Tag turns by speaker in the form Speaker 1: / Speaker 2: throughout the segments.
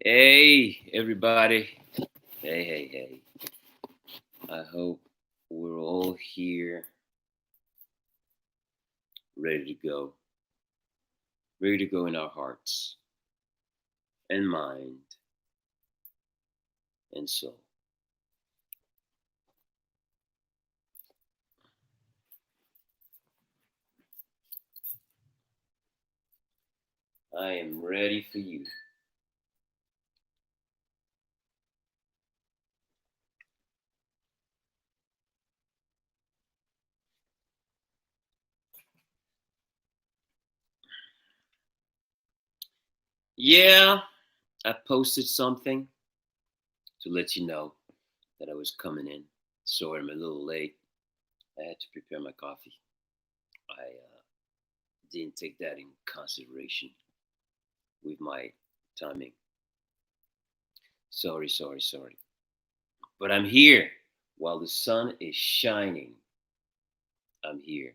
Speaker 1: Hey, everybody. Hey, hey, hey. I hope we're all here ready to go. Ready to go in our hearts and mind and soul. I am ready for you. Yeah, I posted something to let you know that I was coming in. Sorry, I'm a little late. I had to prepare my coffee. I didn't take that in consideration with my timing. Sorry, sorry, sorry. But I'm here while the sun is shining. I'm here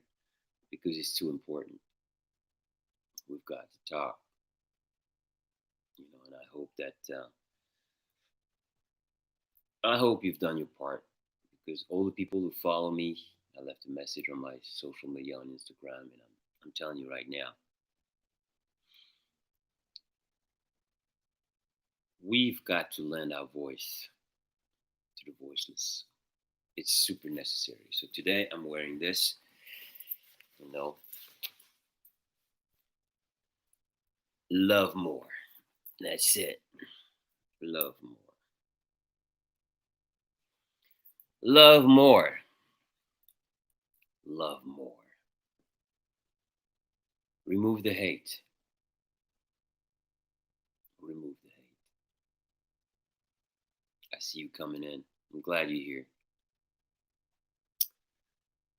Speaker 1: because it's too important. We've got to talk, and I hope you've done your part because all the people who follow me, I left a message on my social media on Instagram, and I'm telling you right now, we've got to lend our voice to the voiceless. It's super necessary. So today I'm wearing this, you know, love more. That's it. Love more. Love more. Love more. Remove the hate. Remove the hate. I see you coming in. I'm glad you're here.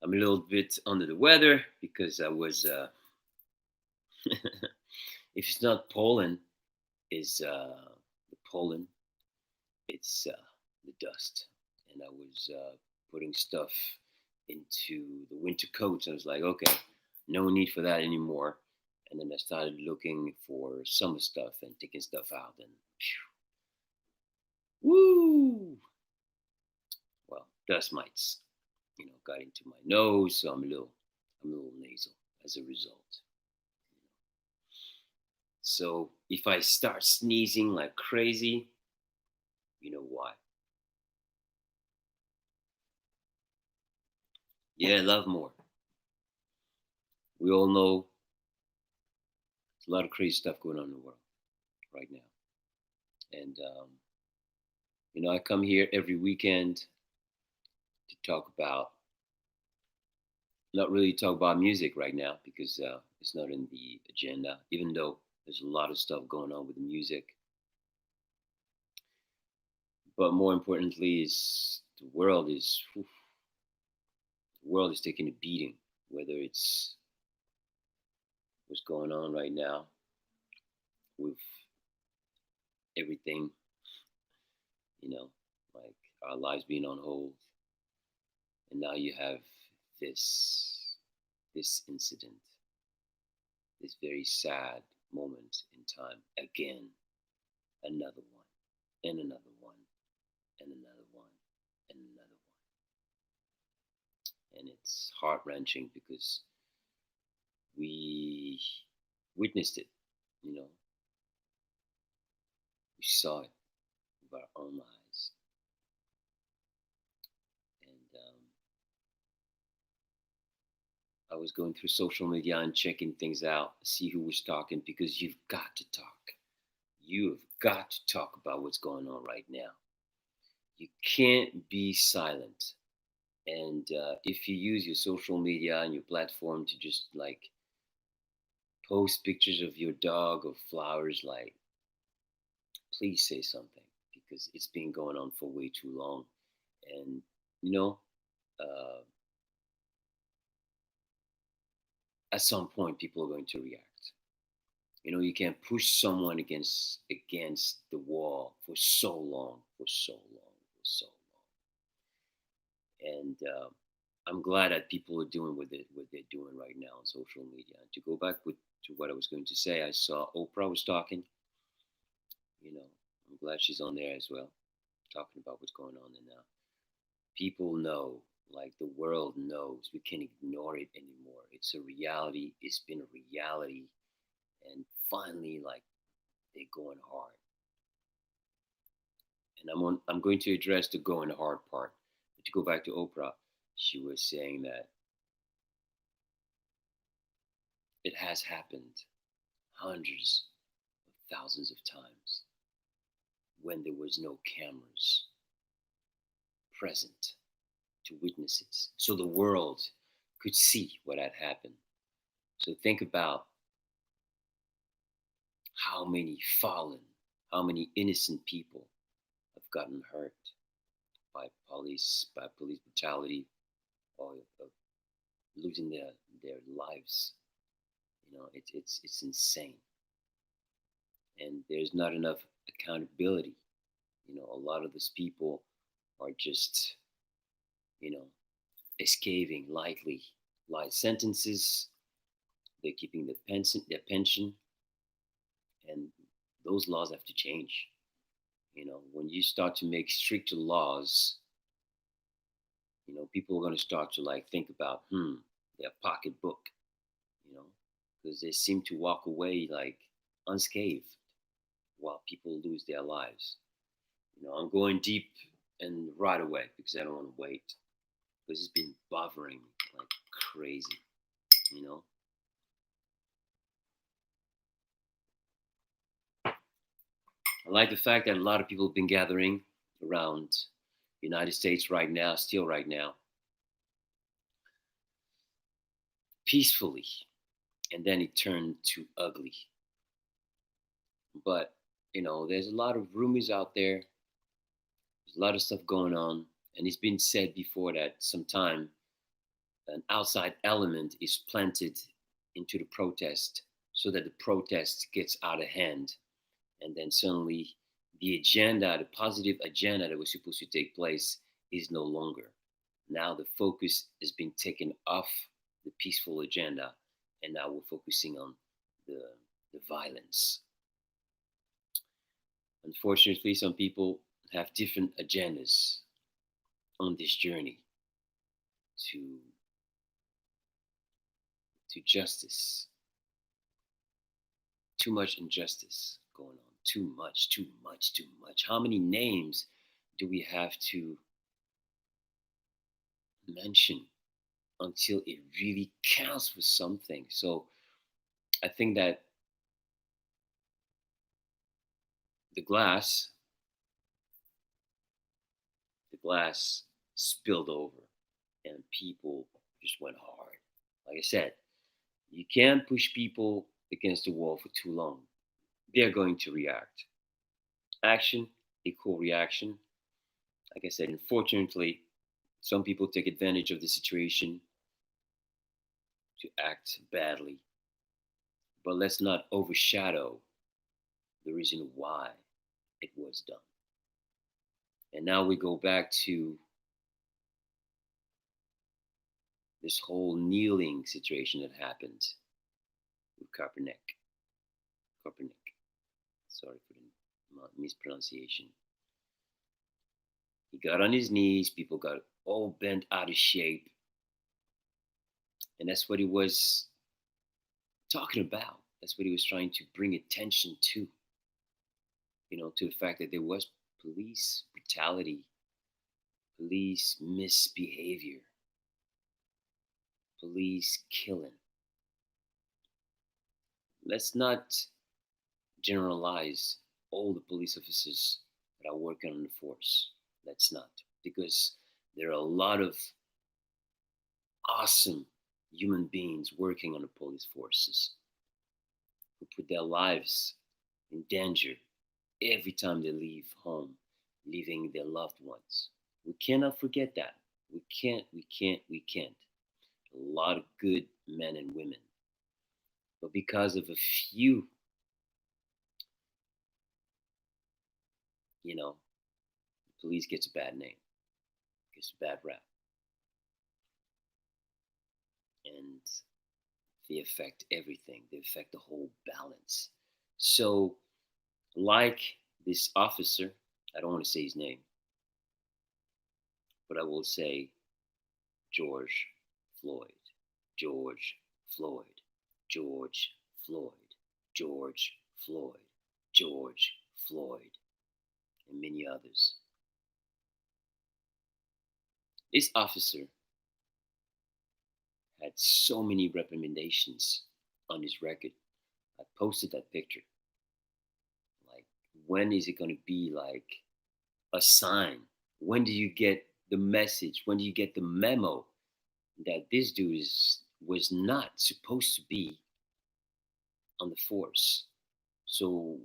Speaker 1: I'm a little bit under the weather because I was, if it's not pollen, is the pollen, it's the dust. And I was putting stuff into the winter coats. I was like, okay, no need for that anymore. And then I started looking for summer stuff and taking stuff out. And woo! Well, dust mites, got into my nose, so I'm a little nasal as a result. So if I start sneezing like crazy, you know why. Yeah, love more. We all know there's a lot of crazy stuff going on in the world right now. And, I come here every weekend to talk about, not really talk about music right now because it's not in the agenda, even though there's a lot of stuff going on with the music. But more importantly, is the world is taking a beating, whether it's what's going on right now with everything, you know, like our lives being on hold, and now you have this incident, this very sad moment in time again, another one, and another one, and another one, and another one, and it's heart wrenching because we witnessed it, you know, we saw it with our own eyes, and I was going through social media and checking things out, see who was talking, because you've got to talk. You've got to talk about what's going on right now. You can't be silent. And if you use your social media and your platform to just like post pictures of your dog or flowers, like, please say something because it's been going on for way too long. And, you know, uh, at some point, people are going to react. You can't push someone against the wall for so long, for so long, for so long. And I'm glad that people are doing what they're doing right now on social media. And to go back to what I was going to say, I saw Oprah was talking. You know, I'm glad she's on there as well, talking about what's going on. And now people know, like the world knows, we can't ignore it anymore. It's a reality. It's been a reality. And finally, like, they're going hard. And I'm going to address the going hard part. But to go back to Oprah, she was saying that it has happened hundreds of thousands of times when there was no cameras present to witness it, so the world could see what had happened. So think about how many fallen, how many innocent people have gotten hurt by police brutality, or losing their lives. It's insane, and there's not enough accountability. A lot of these people are just, you know, escaping lightly light sentences. They're keeping their pension, and those laws have to change. When you start to make stricter laws, people are going to start to like think about their pocketbook, you know, because they seem to walk away like unscathed while people lose their lives. I'm going deep and right away because I don't want to wait, because it's been bothering me like crazy, you know. I like the fact that a lot of people have been gathering around the United States right now, still right now, peacefully, and then it turned to ugly. But there's a lot of rumors out there. There's a lot of stuff going on, and it's been said before that sometime an outside element is planted into the protest so that the protest gets out of hand, and then suddenly the positive agenda that was supposed to take place is no longer. Now the focus has been taken off the peaceful agenda, and now we're focusing on the, the violence. Unfortunately, some people have different agendas on this journey to justice. Too much injustice going on. Too much, too much, too much. How many names do we have to mention until it really counts for something? So I think that the glass, the glass spilled over, and people just went hard. Like I said, you can't push people against the wall for too long. They're going to react. Action equal reaction. Like I said, unfortunately, some people take advantage of the situation to act badly. But let's not overshadow the reason why it was done. And now we go back to this whole kneeling situation that happened with Kaepernick. Kaepernick. Sorry for the mispronunciation. He got on his knees, people got all bent out of shape. And that's what he was talking about. That's what he was trying to bring attention to, to the fact that there was police brutality, police misbehavior, police killing. Let's not generalize all the police officers that are working on the force. Let's not, because there are a lot of awesome human beings working on the police forces who put their lives in danger every time they leave home, leaving their loved ones. We cannot forget that. We can't. A lot of good men and women. But because of a few, the police gets a bad name, gets a bad rap. And they affect everything. They affect the whole balance. So, like This officer, I don't want to say his name, but I will say George Floyd, George Floyd, George Floyd, George Floyd, George Floyd, and many others. This officer had so many recommendations on his record. I posted that picture. Like, when is it going to be like a sign? When do you get the message? When do you get the memo that this dude was not supposed to be on the force? So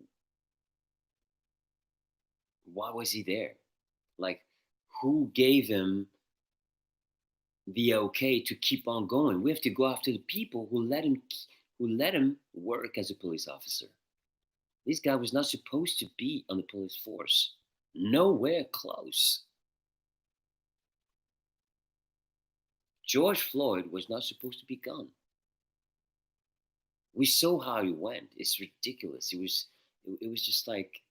Speaker 1: why was he there? Like, who gave him the okay to keep on going? We have to go after the people who let him work as a police officer. This guy was not supposed to be on the police force. Nowhere close. George Floyd was not supposed to be gone. We saw how he went. It's ridiculous. It was just like,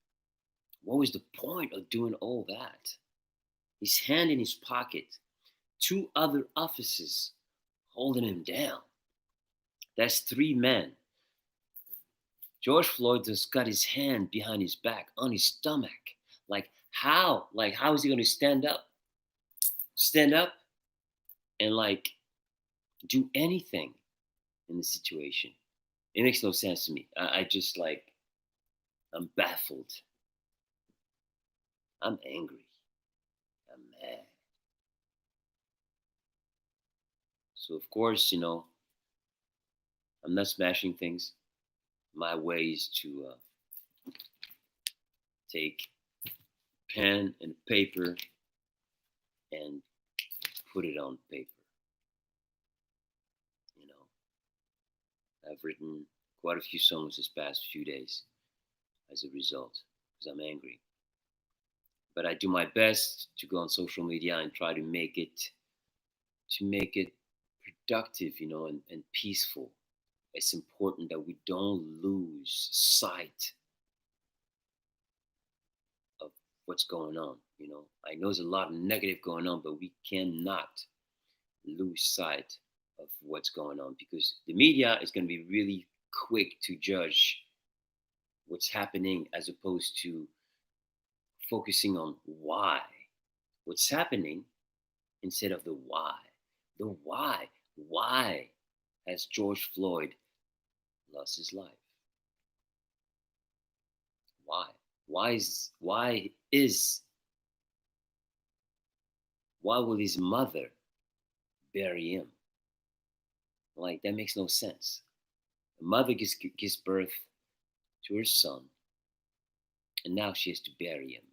Speaker 1: what was the point of doing all that? His hand in his pocket, two other officers holding him down. That's three men. George Floyd just got his hand behind his back on his stomach. Like how? Like, how is he gonna stand up? Stand up and like do anything in the situation? It makes no sense to me. I just like, I'm baffled. I'm angry. I'm mad. So of course, I'm not smashing things. My way is to take pen and paper and put it on paper. You know, I've written quite a few songs this past few days as a result because I'm angry. But I do my best to go on social media and try to make it productive, and peaceful. It's important that we don't lose sight of what's going on. I know there's a lot of negative going on, but we cannot lose sight of what's going on because the media is going to be really quick to judge what's happening as opposed to focusing on why what's happening instead of the why. The why. Why has George Floyd lost his life? Why? Why will his mother bury him? Like, that makes no sense. The mother gives birth to her son, and now she has to bury him.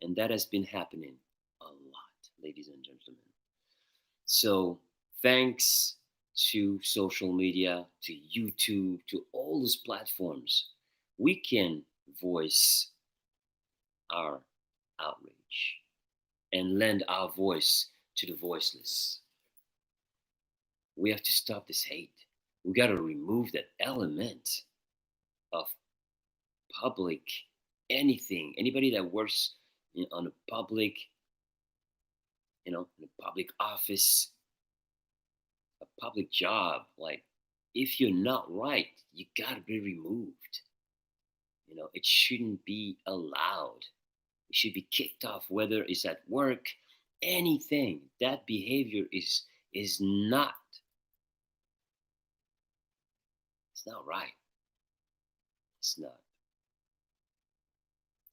Speaker 1: And that has been happening a lot, ladies and gentlemen. So, thanks to social media, to YouTube, to all those platforms, we can voice our outrage and lend our voice to the voiceless. We have to stop this hate. We got to remove that element of public anything. Anybody that works on a public, in a public office, a public job, like, if you're not right, you got to be removed. It shouldn't be allowed. It should be kicked off, whether it's at work, anything. That behavior is not, it's not right. It's not.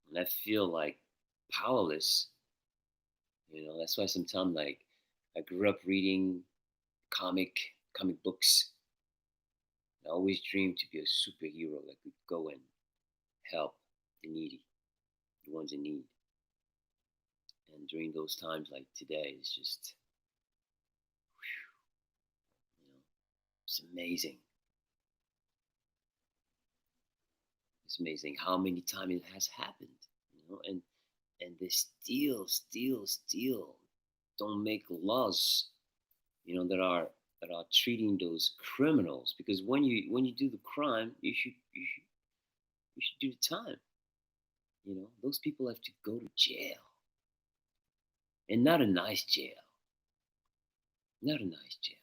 Speaker 1: And I feel like powerless. That's why sometimes, like, I grew up reading comic books. I always dreamed to be a superhero that could go and help the needy, the ones in need. And during those times like today, it's just, it's amazing. It's amazing how many times it has happened, and they still don't make laws, that are treating those criminals. Because when you do the crime, you should do the time. Those people have to go to jail, and not a nice jail, not a nice jail.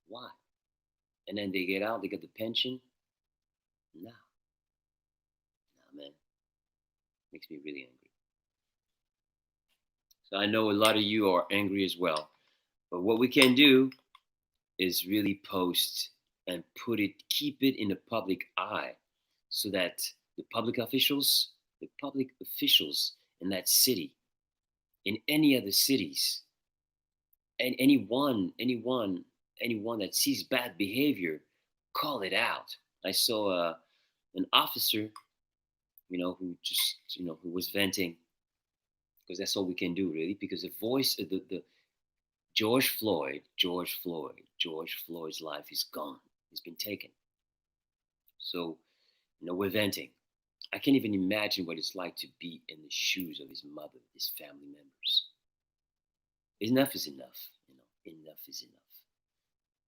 Speaker 1: Why? And then they get out, they get the pension. Nah, nah, man, makes me really angry. So I know a lot of you are angry as well. But what we can do is really post and keep it in the public eye, so that the public officials in that city, in any other cities, and anyone that sees bad behavior, call it out. I saw an officer, who was venting, because that's all we can do really, because the voice of the George Floyd's life is gone. He's been taken. So, we're venting. I can't even imagine what it's like to be in the shoes of his mother, his family members. Enough is enough. Enough is enough.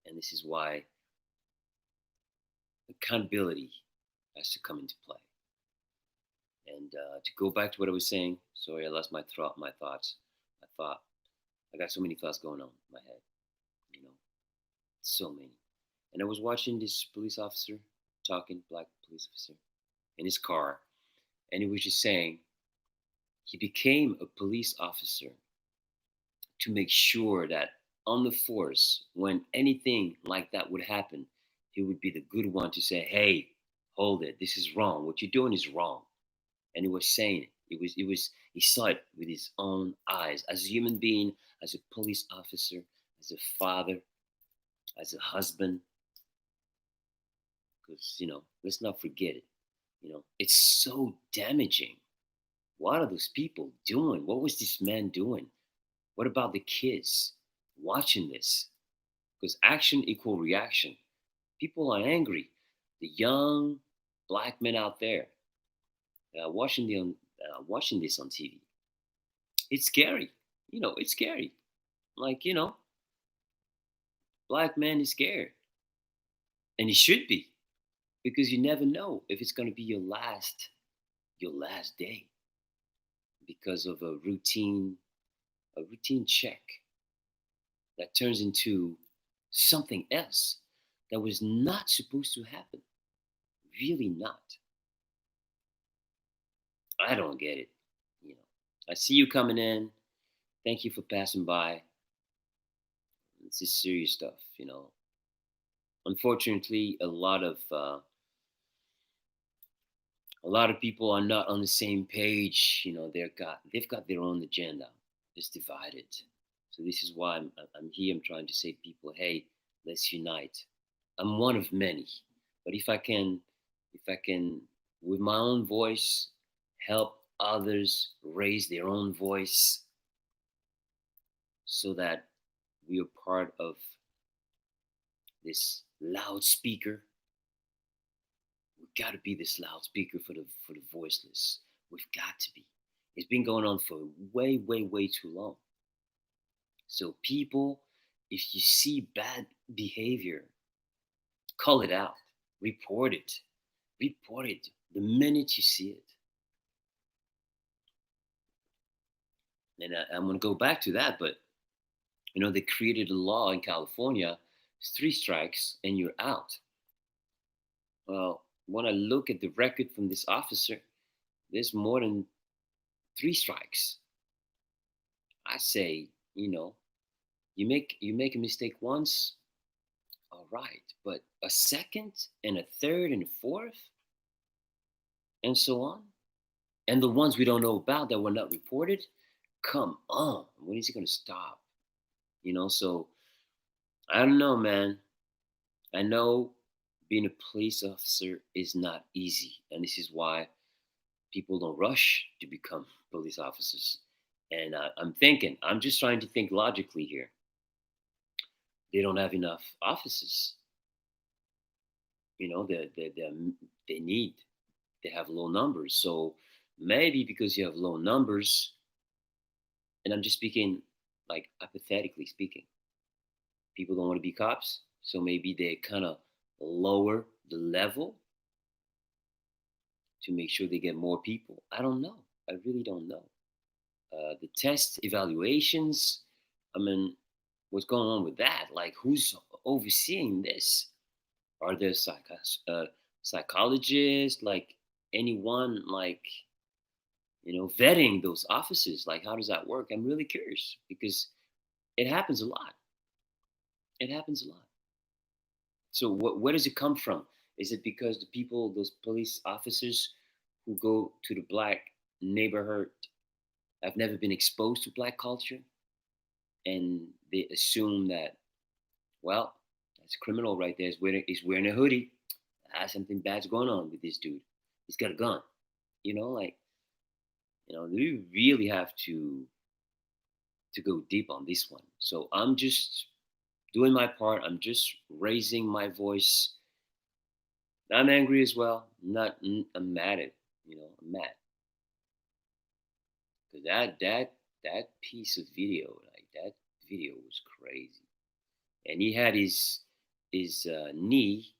Speaker 1: And this is why accountability has to come into play. And to go back to what I was saying, sorry, I lost my thoughts. I got so many thoughts going on in my head, you know, so many. And I was watching this police officer talking, black police officer, in his car, and he was just saying he became a police officer to make sure that on the force, when anything like that would happen, he would be the good one to say, "Hey, hold it, this is wrong. What you're doing is wrong." And he was saying it. He saw it with his own eyes, as a human being, as a police officer, as a father, as a husband. Because let's not forget it. It's so damaging. What are those people doing? What was this man doing? What about the kids watching this? Because action equal reaction. People are angry. The young black men out there watching this on TV. It's scary. It's scary. Like black man is scared, and he should be, because you never know if it's going to be your last day, because of a routine check that turns into something else that was not supposed to happen. Really not. I don't get it. You know, I see you coming in. Thank you for passing by. This is serious stuff. Unfortunately, a lot of people are not on the same page. They've got their own agenda. It's divided. So this is why I'm here. I'm trying to say to people, hey, let's unite. I'm one of many, but if I can, with my own voice, help others raise their own voice, so that we are part of this loudspeaker. We've got to be this loudspeaker for the voiceless. We've got to be. It's been going on for way, way, way too long. So people, if you see bad behavior, call it out, report it, the minute you see it. And I'm going to go back to that, but they created a law in California: it's 3 strikes and you're out. Well, when I look at the record from this officer, there's more than 3 strikes. I say, you make a mistake once, all right, but a second and a third and a fourth, and so on, and the ones we don't know about that were not reported. Come on, when is it going to stop? So I don't know, man. I know being a police officer is not easy, and this is why people don't rush to become police officers. And I'm just trying to think logically here. They don't have enough officers. They need, they have low numbers. So maybe because you have low numbers, and I'm just speaking like hypothetically speaking, people don't want to be cops. So maybe they kind of lower the level to make sure they get more people? I don't know. I really don't know. The test evaluations. I mean, what's going on with that? Like, who's overseeing this? Are there psychologists? Like anyone? Like vetting those offices? Like, how does that work? I'm really curious because it happens a lot. It happens a lot. So, where does it come from? Is it because the people, those police officers who go to the black neighborhood, have never been exposed to black culture, and they assume that, well, that's a criminal right there. He's wearing a hoodie. Something bad's going on with this dude. He's got a gun. Like we really have to go deep on this one. So I'm just doing my part. I'm just raising my voice. I'm angry as well. Not. I'm mad at. I'm mad because that piece of video, like that video, was crazy. And he had his knee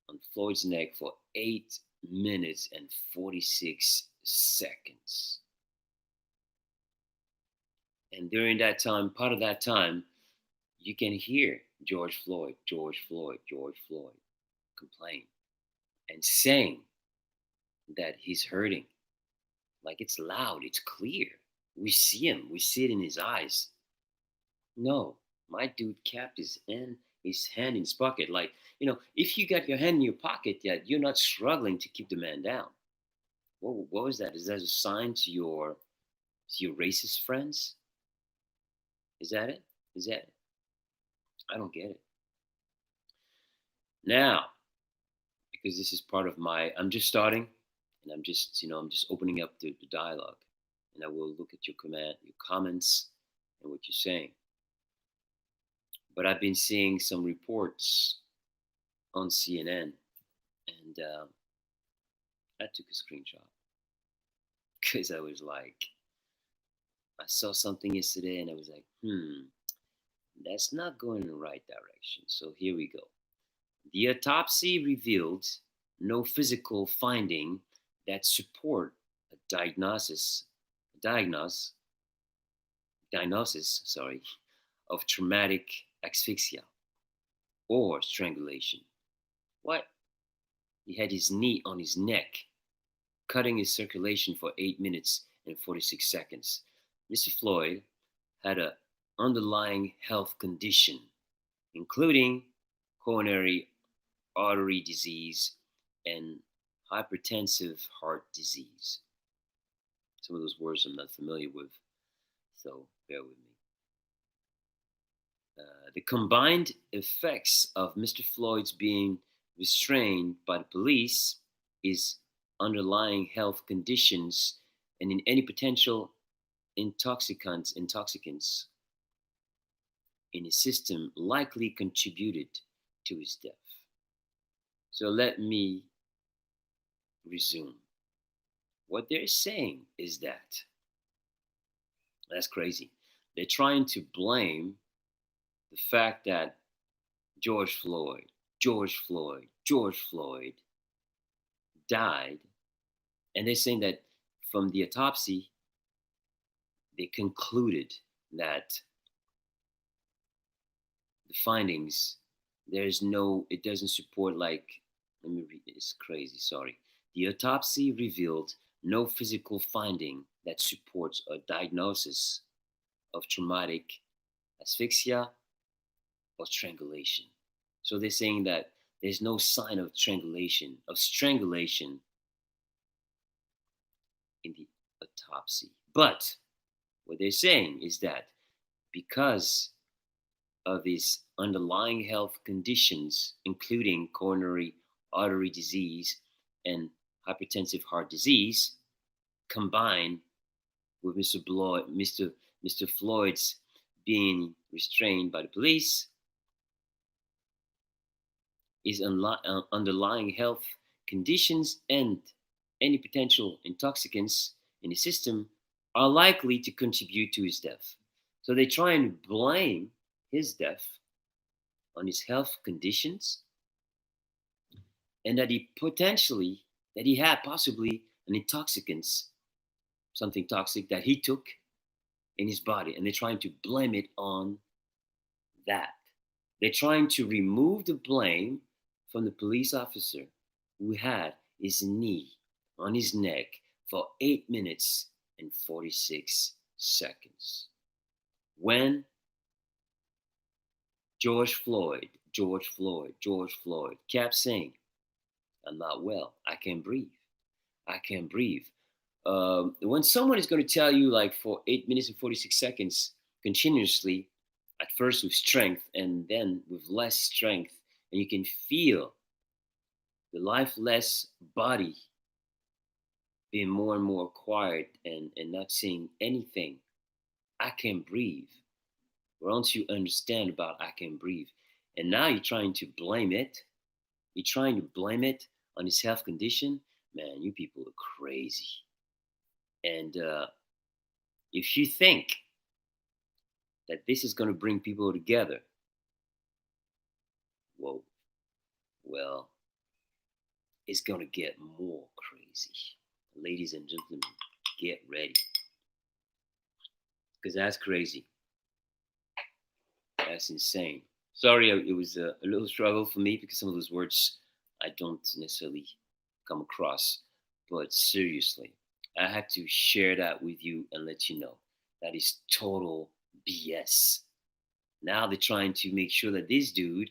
Speaker 1: on Floyd's neck for 8 minutes and 46 seconds. And during that time, part of that time, you can hear George Floyd, George Floyd, George Floyd complain and saying that he's hurting. Like it's loud, it's clear. We see him, we see it in his eyes. No, my dude kept his hand in his pocket. Like, if you got your hand in your pocket, yet you're not struggling to keep the man down. What was that? Is that a sign to your racist friends? Is that it? Is that it? I don't get it. Now, because this is part of I'm just starting, and I'm just opening up the dialogue, and I will look at your comments, and what you're saying. But I've been seeing some reports on CNN, and I took a screenshot because I was like, I saw something yesterday, and I was like, that's not going in the right direction. So here we go. The autopsy revealed no physical finding that support a diagnosis, of traumatic asphyxia or strangulation. What? He had his knee on his neck, cutting his circulation for 8 minutes and 46 seconds. Mr. Floyd had an underlying health condition, including coronary artery disease and hypertensive heart disease. Some of those words I'm not familiar with, so bear with me. The combined effects of Mr. Floyd's being restrained by the police, his underlying health conditions, and in any potential intoxicants in his system likely contributed to his death. So let me resume. What they're saying is that's crazy. They're trying to blame the fact that George Floyd died, and they're saying that from the autopsy, they concluded that the findings, it doesn't support, like, let me read, it's crazy, sorry. The autopsy revealed no physical finding that supports a diagnosis of traumatic asphyxia or strangulation. So they're saying that there's no sign of strangulation in the autopsy. But what they're saying is that because of his underlying health conditions, including coronary artery disease and hypertensive heart disease, combined with Mr. Floyd's being restrained by the police, his underlying health conditions and any potential intoxicants in his system are likely to contribute to his death. So they try and blame his death on his health conditions, and that he potentially that he had possibly an intoxicants, something toxic that he took in his body, and they're trying to blame it on that. They're trying to remove the blame from the police officer who had his knee on his neck for 8 minutes and 46 seconds. When George Floyd kept saying, I'm not well, I can't breathe, I can't breathe. When someone is going to tell you, like, for 8 minutes and 46 seconds continuously, at first with strength and then with less strength, and you can feel the lifeless body being more and more quiet and not saying anything, I can breathe. Once you understand about I can breathe, and now you're trying to blame it, you're trying to blame it on his health condition, man, you people are crazy. And if you think that this is going to bring people together, whoa, well, it's going to get more crazy. Ladies and gentlemen, get ready. Because that's crazy. That's insane. Sorry, it was a little struggle for me because some of those words I don't necessarily come across. But seriously, I had to share that with you and let you know that is total BS. Now they're trying to make sure that this dude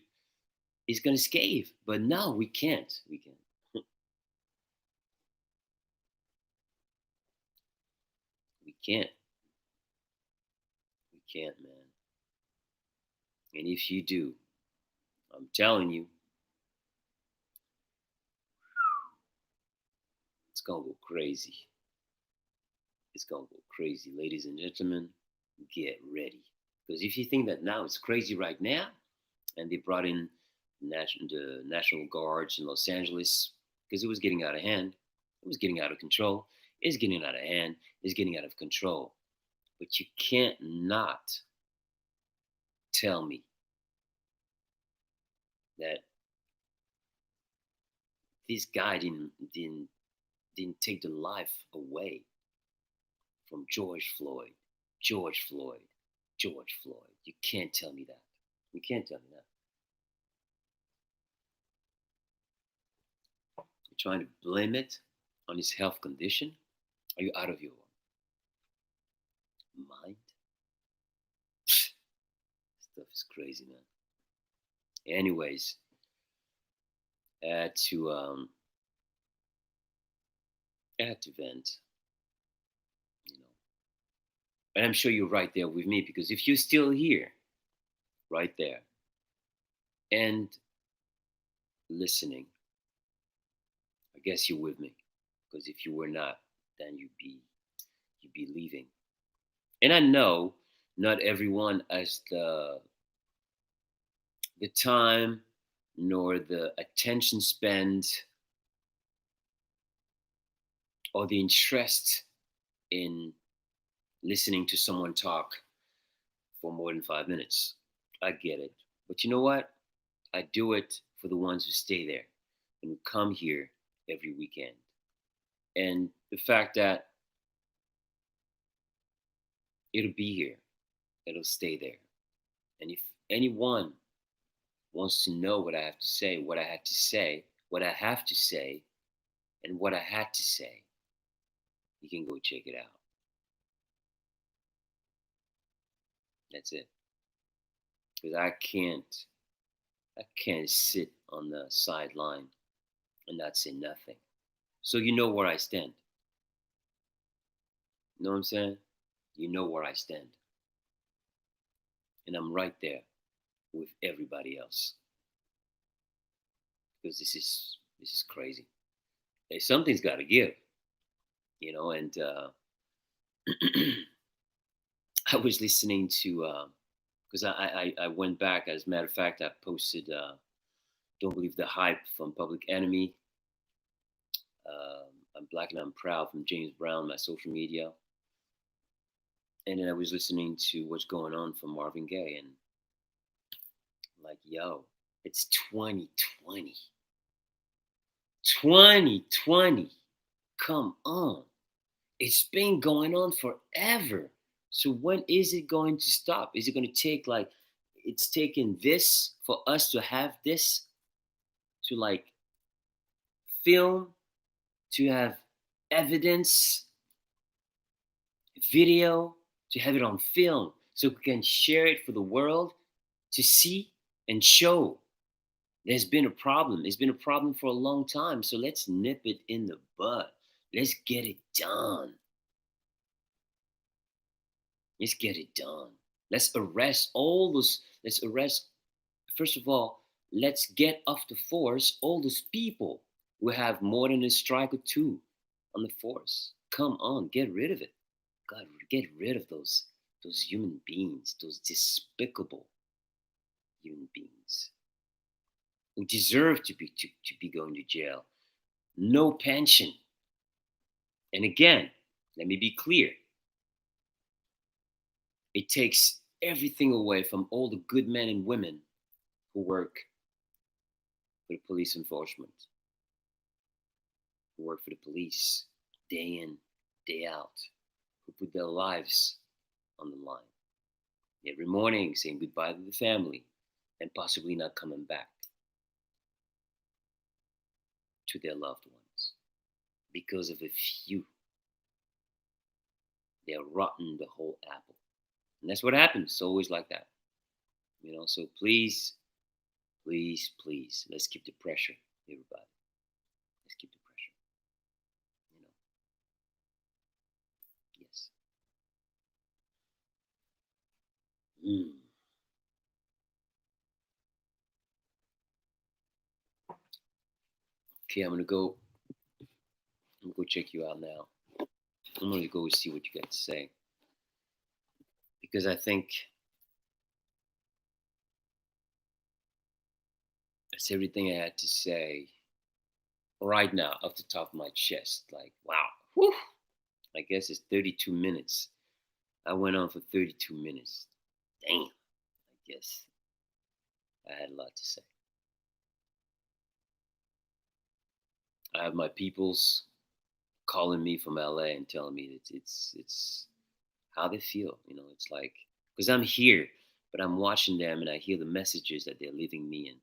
Speaker 1: is going to escape. But no, we can't. We can't. We can't. We can't, man. And if you do, I'm telling you, it's going to go crazy. It's going to go crazy. Ladies and gentlemen, get ready. Because if you think that now it's crazy right now, and they brought in the National Guards in Los Angeles, because it was getting out of hand, it was getting out of control, it's getting out of hand, it's getting out of control. But you can't not tell me that this guy didn't take the life away from George Floyd. George Floyd. George Floyd. You can't tell me that. You can't tell me that. You're trying to blame it on his health condition? Are you out of your mind? Stuff is crazy, man. Anyways, I had to vent, you know. And I'm sure you're right there with me, because if you're still here, right there, and listening, I guess you're with me. Because if you were not, then you'd be leaving. And I know not everyone has the time nor the attention spent or the interest in listening to someone talk for more than 5 minutes. I get it. But you know what? I do it for the ones who stay there and who come here every weekend. And the fact that it'll be here, it'll stay there. And if anyone wants to know what I have to say, what I had to say, what I have to say, and what I had to say, you can go check it out. That's it. Because I can't sit on the sideline and not say nothing. So you know where I stand. You know what I'm saying? You know where I stand. And I'm right there with everybody else. Because this is crazy. Hey, something's got to give, and I was listening to, because I went back, as a matter of fact, I posted Don't Believe the Hype from Public Enemy. I'm Black and I'm Proud from James Brown, my social media. And then I was listening to What's Going On from Marvin Gaye, and I'm like, yo, it's 2020. 2020. Come on. It's been going on forever. So when is it going to stop? Is it going to take like it's taking this for us to have this to like film, to have evidence, video, to have it on film so we can share it for the world to see and show there's been a problem. It's been a problem for a long time. So let's nip it in the bud. Let's get it done. Let's get it done. Let's arrest all those. Let's arrest, first of all, let's get off the force all those people who have more than a strike or two on the force. Come on, get rid of it. God, get rid of those human beings, those despicable human beings who deserve to be going to jail. No pension. And again, let me be clear. It takes everything away from all the good men and women who work for the police enforcement, who work for the police day in, day out, who put their lives on the line every morning, saying goodbye to the family and possibly not coming back to their loved ones because of a few. They're rotten the whole apple. And that's what happens. It's always like that. So please, please, please, let's keep the pressure, everybody. Let's keep the pressure. Yes. Mm. Okay, I'm gonna go check you out now. I'm gonna go see what you got to say. Because I think that's everything I had to say right now off the top of my chest. Like, wow. Whew. I guess it's 32 minutes. I went on for 32 minutes. Damn. I guess I had a lot to say. I have my peoples calling me from LA and telling me that it's how they feel. It's like because I'm here, but I'm watching them and I hear the messages that they're leaving me in.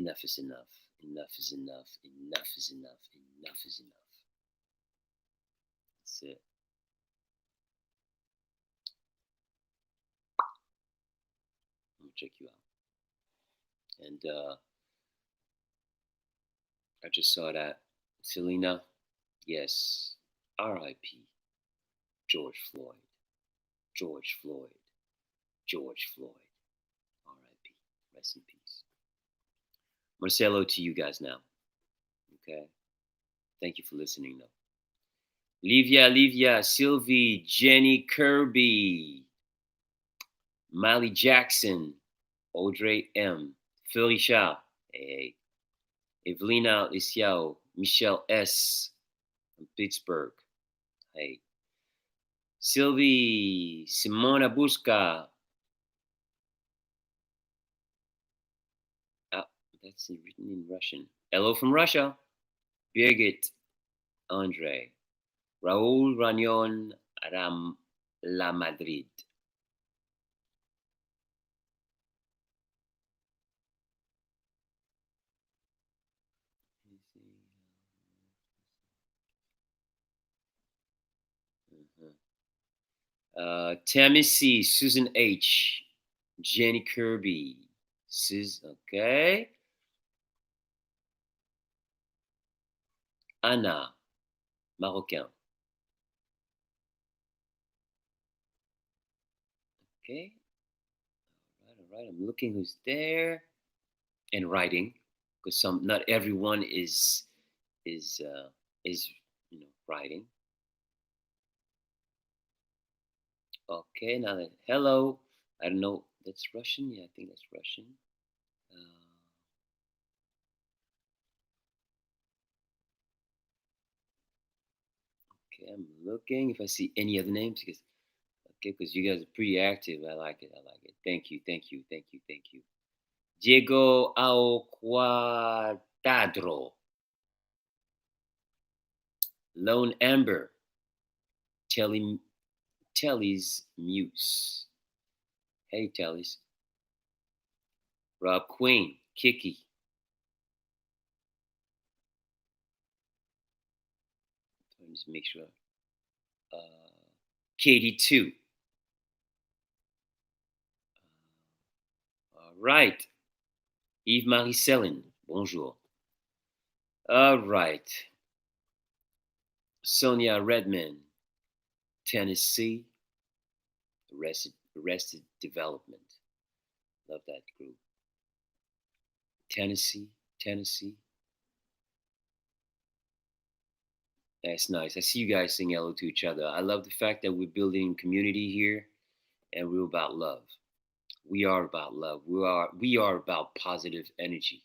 Speaker 1: Enough is enough. Enough is enough. Enough is enough. Enough is enough. That's it. I'm gonna check you out. And I just saw that Selena. Yes. R.I.P. George Floyd. George Floyd. George Floyd. R.I.P. Rest in peace. I'm gonna say hello to you guys now. Okay. Thank you for listening, though. Livia, Sylvie, Jenny Kirby, Miley Jackson, Audrey M, Felicia, hey, Evelina Lisiao, Michelle S from Pittsburgh, hey, Sylvie, Simona Busca. That's written in Russian. Hello from Russia. Birgit, Andre, Raul Ranion, Ram La Madrid. Tammy C, Susan H, Jenny Kirby, okay. Anna, Marocain. Okay. All right. I'm looking who's there and writing because not everyone is writing. Okay. Now then, hello. I don't know. That's Russian. Yeah, I think that's Russian. Okay, I'm looking if I see any other names because you guys are pretty active. I like it. Thank you. Diego Ao Cuadradro. Lone Amber, Telly, Telly's Muse. Hey, Telly's. Rob Queen, Kiki. Let me just make sure. Uh, Katie, too. All right. Yves Marie Céline, bonjour. All right. Sonia Redman, Tennessee, Arrested Development. Love that group. Tennessee, Tennessee. That's nice. I see you guys saying hello to each other. I love the fact that we're building community here and we're about love. We are about love. We are about positive energy,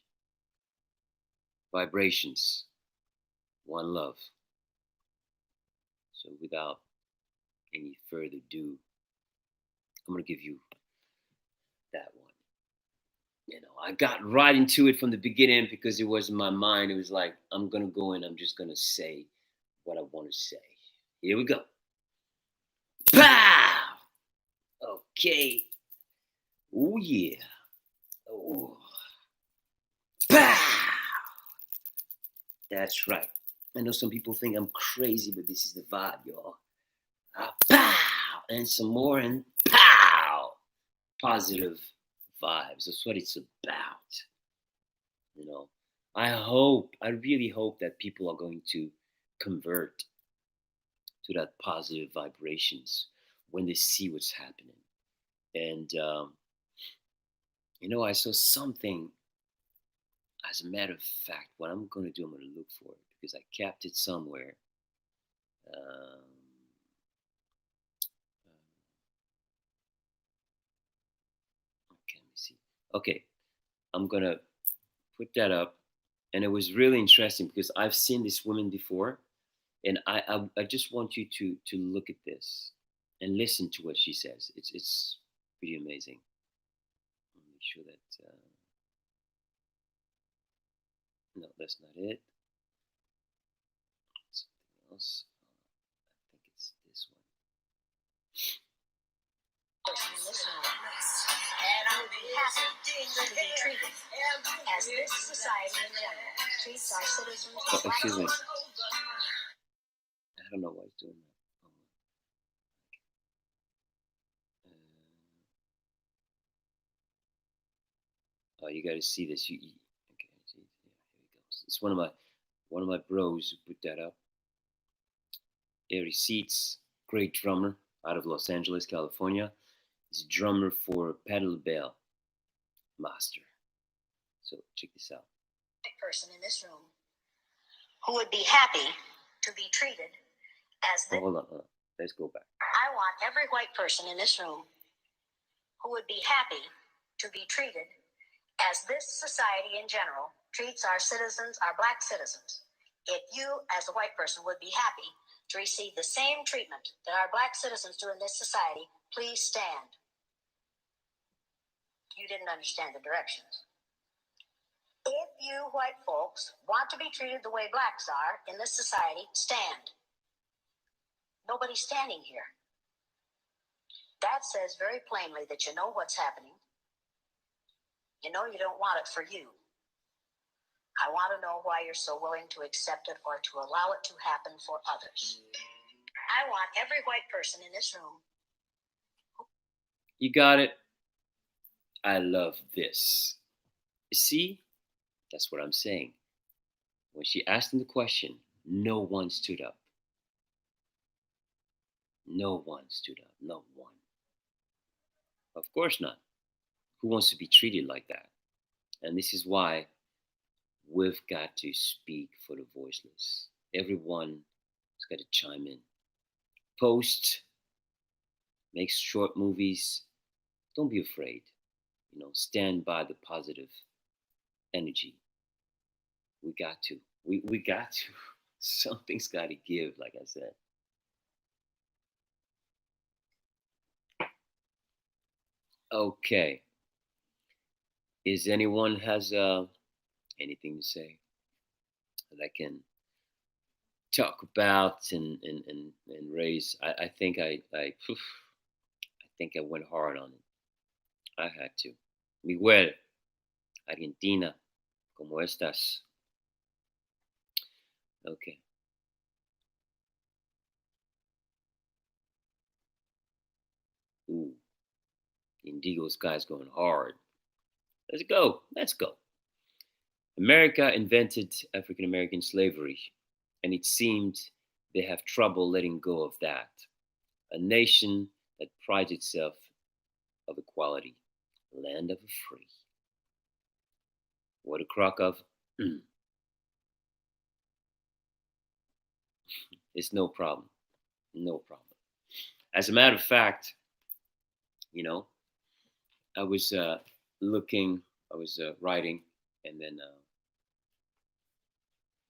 Speaker 1: vibrations, one love. So without any further ado, I'm gonna give you that one. I got right into it from the beginning because it was in my mind. It was like, I'm gonna go and I'm just gonna say what I want to say. Here we go. Pow! Okay. Oh yeah. Oh. Pow! That's right. I know some people think I'm crazy, but this is the vibe, y'all. Pow! And some more and pow! Positive vibes. That's what it's about. You know, I really hope that people are going to convert to that positive vibrations when they see what's happening. And, I saw something, as a matter of fact, what I'm going to do, I'm going to look for it because I kept it somewhere. Um, okay, let me see. Okay, I'm going to put that up. And it was really interesting because I've seen this woman before. And I just want you to look at this and listen to what she says. It's pretty amazing. Let me make sure that no, that's not it. Something else. I think it's this one. And I would be happy to be treated as this society in general treats our citizens. Oh, excuse me. I don't know why it's doing that. Oh, you got to see this. Okay, see, yeah, here it goes. It's one of my bros who put that up. Eric Seats, great drummer out of Los Angeles, California. He's a drummer for Pedal Bell Master. So check this out. Person in this room who would be happy to be treated as the. Oh, hold on. Let's go back. I want every white person in this room who would be happy to be treated as this society in general treats our citizens, our black citizens. If you, as a white person, would be happy to receive the same treatment that our black citizens do in this society, please stand. You didn't understand the directions. If you white folks want to be treated the way blacks are in this society, stand. Nobody's standing here. That says very plainly that you know what's happening. You know you don't want it for you. I want to know why you're so willing to accept it or to allow it to happen for others. I want every white person in this room. You got it. I love this. See? That's what I'm saying. When she asked him the question, no one stood up. No one stood up. No one. Of course not. Who wants to be treated like that? And this is why we've got to speak for the voiceless. Everyone has got to chime in. Post, make short movies. Don't be afraid. Stand by the positive energy. We got to. We got to. Something's got to give, like I said. Okay. Is anyone has anything to say that I can talk about and raise. I think I went hard on it. I had to. Miguel, Argentina, ¿cómo estás? Okay. Ooh, Indigo Sky's going hard. Let's go. Let's go. America invented African American slavery, and it seemed they have trouble letting go of that. A nation that prides itself of equality, land of the free. What a crock of. It's no problem. No problem. As a matter of fact, you know, I was looking, I was writing, and then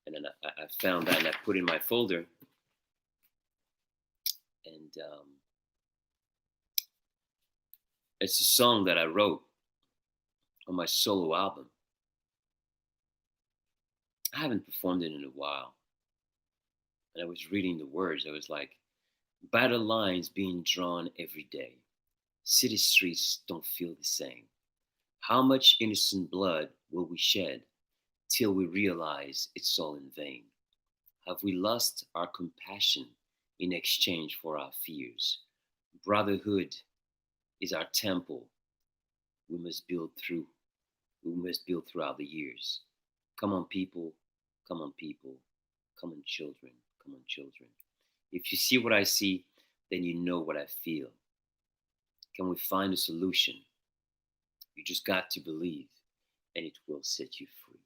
Speaker 1: I found that and I put in my folder, and it's a song that I wrote on my solo album. I haven't performed it in a while, and I was reading the words. I was like, battle lines being drawn every day. City streets don't feel the same. How much innocent blood will we shed till we realize it's all in vain? Have we lost our compassion in exchange for our fears? Brotherhood is our temple we must build through. We must build throughout the years. Come on, people. Come on, people. Come on, children. Come on, children. If you see what I see, then you know what I feel. Can we find a solution? You just got to believe, and it will set you free.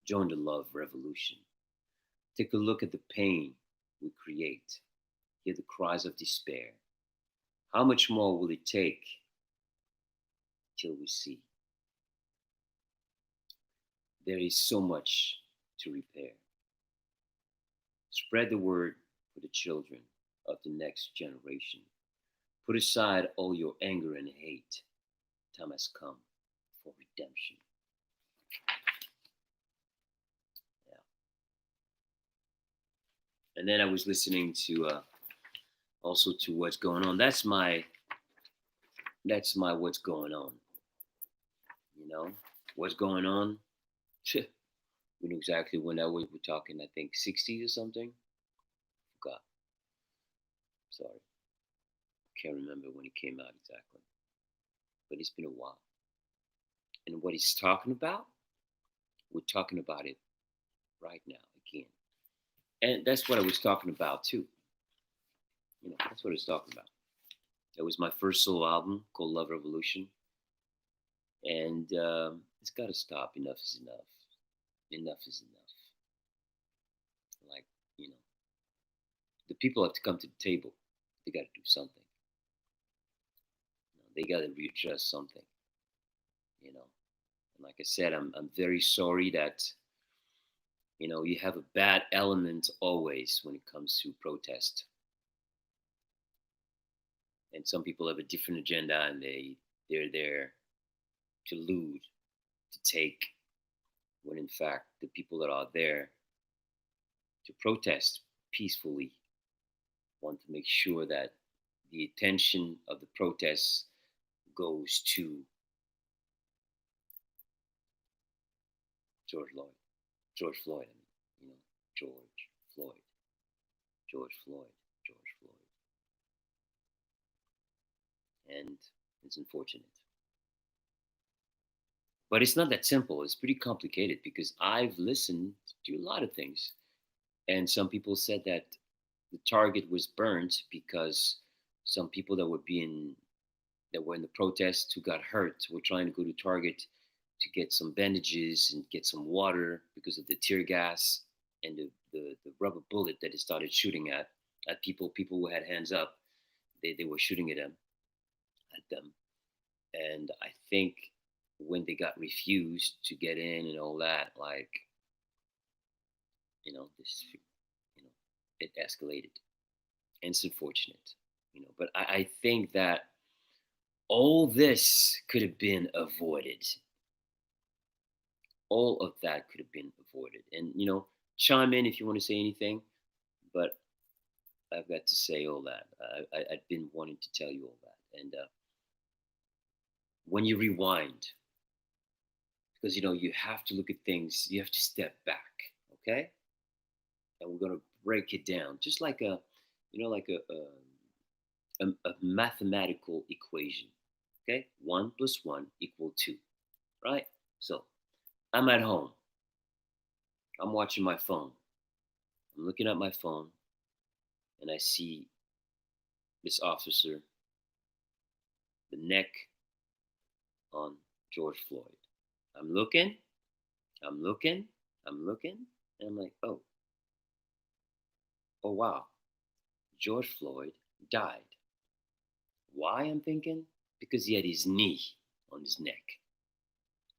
Speaker 1: Join the love revolution. Take a look at the pain we create. Hear the cries of despair. How much more will it take till we see? There is so much to repair. Spread the word for the children of the next generation. Put aside all your anger and hate. Time has come for redemption. Yeah. And then I was listening to also to what's going on. That's my what's going on. You know what's going on. We knew exactly when that was. We're talking, I think, 60s or something. Forgot. Sorry, can't remember when it came out exactly. But it's been a while. And what he's talking about, we're talking about it right now again. And that's what I was talking about too. That's what I was talking about. It was my first solo album called Love Revolution, and it's got to stop. Enough is enough. Enough is enough. Like you know, the people have to come to the table. They got to do something. They got to readjust something. You know, and like I said, I'm very sorry that you have a bad element always when it comes to protest. And some people have a different agenda, and they're there to loot, to take, when in fact the people that are there to protest peacefully want to make sure that the attention of the protests goes to George Floyd. George Floyd, I mean, George Floyd. George Floyd. George Floyd. And it's unfortunate. But it's not that simple. It's pretty complicated because I've listened to a lot of things. And some people said that the target was burnt because some people that were in the protest who got hurt were trying to go to Target to get some bandages and get some water because of the tear gas and the rubber bullet that they started shooting at people who had hands up. They were shooting at them. And I think when they got refused to get in and all that, like, this, it escalated. And it's unfortunate, but I think that all this could have been avoided. All of that could have been avoided. And, chime in if you want to say anything. But I've got to say all that. I've been wanting to tell you all that. And when you rewind, because you have to look at things, you have to step back, okay? And we're gonna break it down, just like like a mathematical equation. Okay, 1 plus 1 equal 2, right? So I'm at home. I'm watching my phone. I'm looking at my phone, and I see this officer, the neck on George Floyd. I'm looking, I'm looking, I'm looking, and I'm like, oh wow, George Floyd died. Why? I'm thinking because he had his knee on his neck.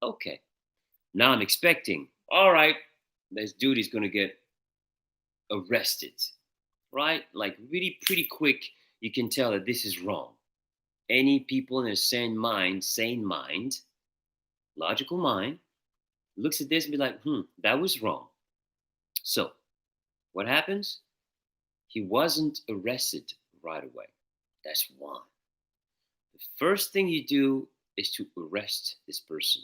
Speaker 1: Okay, now I'm expecting, all right, this dude is gonna get arrested, right? Like really pretty quick, you can tell that this is wrong. Any people in their sane mind, logical mind, looks at this and be like, that was wrong. So what happens? He wasn't arrested right away. That's one. The first thing you do is to arrest this person.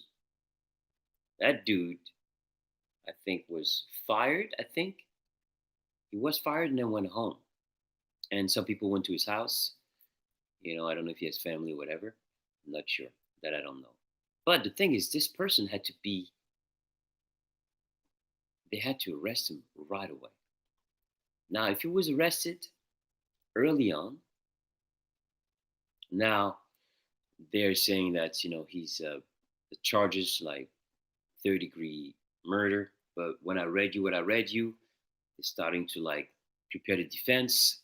Speaker 1: That dude, I think, was fired. I think he was fired and then went home. And some people went to his house. I don't know if he has family or whatever. I'm not sure. That I don't know. But the thing is, this person they had to arrest him right away. Now, if he was arrested early on, now they're saying that, he's, the charges like third-degree murder. But when I read you what I read you, it's starting to like prepare the defense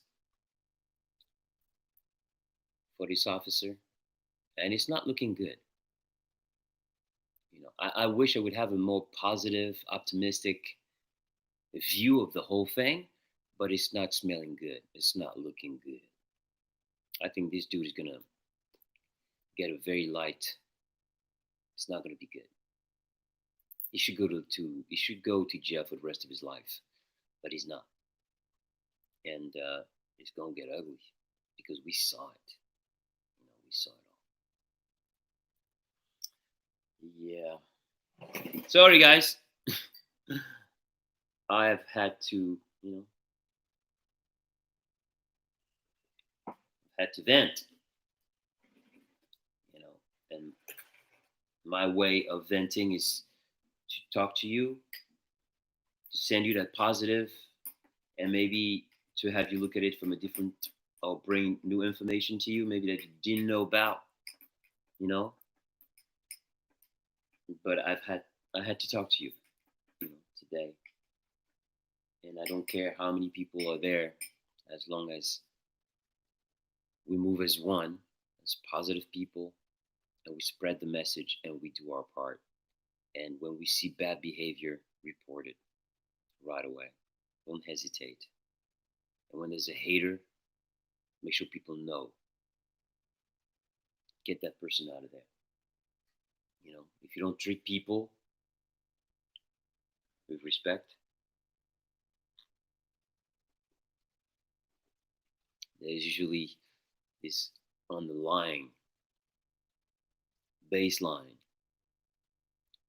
Speaker 1: for this officer, and it's not looking good. I wish I would have a more positive, optimistic view of the whole thing, but it's not smelling good. It's not looking good. I think this dude is gonna get a very light. It's not gonna be good. He should go to jail for the rest of his life, but he's not, and it's gonna get ugly because we saw it. We saw it all. Yeah. Sorry, guys. I have had to, vent, and my way of venting is to talk to you, to send you that positive, and maybe to have you look at it from a different, or bring new information to you, maybe that you didn't know about, you know. But I had to talk to you, today, and I don't care how many people are there, as long as we move as one, as positive people, and we spread the message and we do our part. And when we see bad behavior, report it right away. Don't hesitate. And when there's a hater, make sure people know. Get that person out of there. If you don't treat people with respect, there's usually this underlying baseline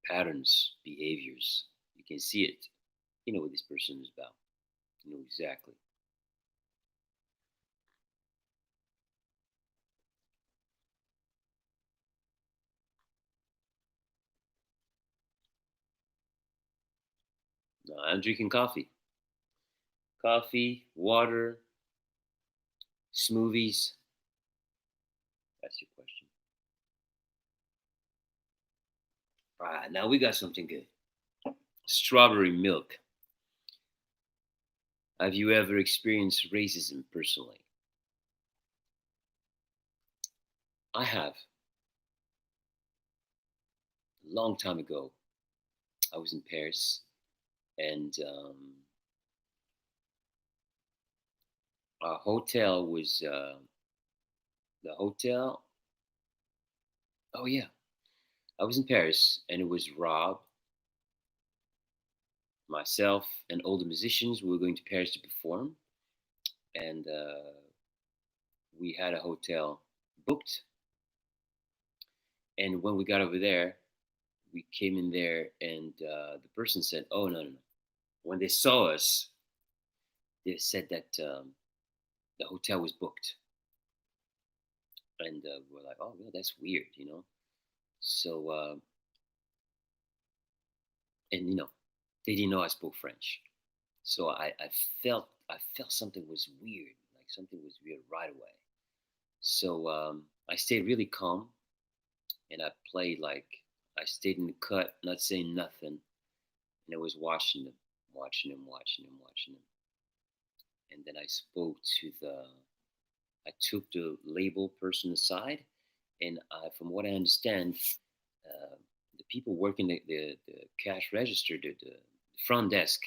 Speaker 1: patterns, behaviors. You can see it. You know what this person is about. You know exactly. No, I'm drinking coffee. Coffee, water, smoothies. That's your question. All right, now we got something good. Strawberry milk. Have you ever experienced racism personally? I have. A long time ago, I was in Paris, and our hotel was the hotel. Oh yeah, I was in Paris, and it was Rob, myself, and all the musicians. We were going to Paris to perform, and we had a hotel booked. And when we got over there, we came in there, and the person said, "Oh, no, no, no." When they saw us, they said that the hotel was booked, and we're like, "Oh, well, that's weird." So, and they didn't know I spoke French, so I felt something was weird, like something was weird right away. So I stayed really calm, and I played like I stayed in the cut, not saying nothing, and I was watching them, watching them, watching them, watching them, and then I spoke to the. I took the label person aside, and from what I understand, uh, the people working the cash register, the front desk,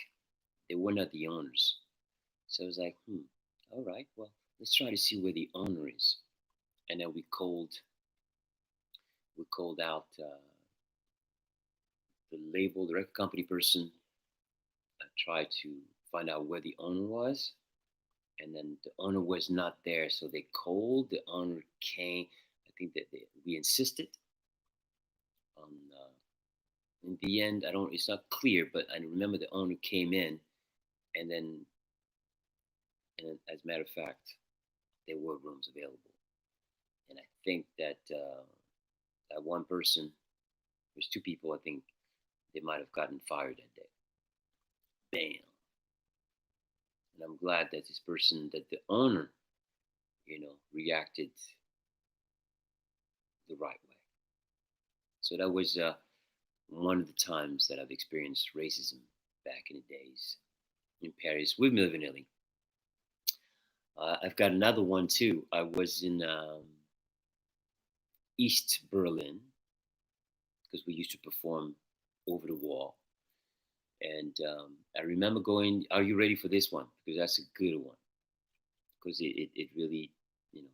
Speaker 1: they were not the owners. So I was like, all right, well, let's try to see where the owner is. And then we called out the label, the record company person, tried to find out where the owner was, and then the owner was not there. So they called the owner, came. I think that we insisted on. In the end, I don't. It's not clear, but I remember the owner came in, and then, as a matter of fact, there were rooms available. And I think that that one person, there's two people. I think they might have gotten fired that day. Bam. And I'm glad that this person, that the owner, reacted the right way. So that was one of the times that I've experienced racism back in the days in Paris with Milli Vanilli. I've got another one too. I was in East Berlin because we used to perform over the wall. And I remember going, are you ready for this one? Because that's a good one. Because it really, you know,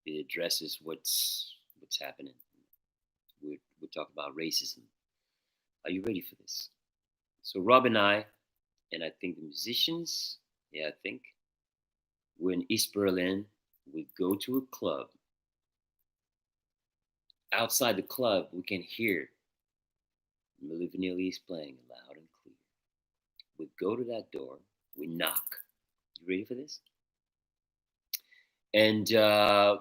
Speaker 1: it addresses what's happening. We're talking about racism. Are you ready for this? So Rob and I think the musicians, yeah, I think we're in East Berlin. We go to a club. Outside the club, we can hear Milli Vanilli is playing loud and clear. We go to that door. We knock. You ready for this? And the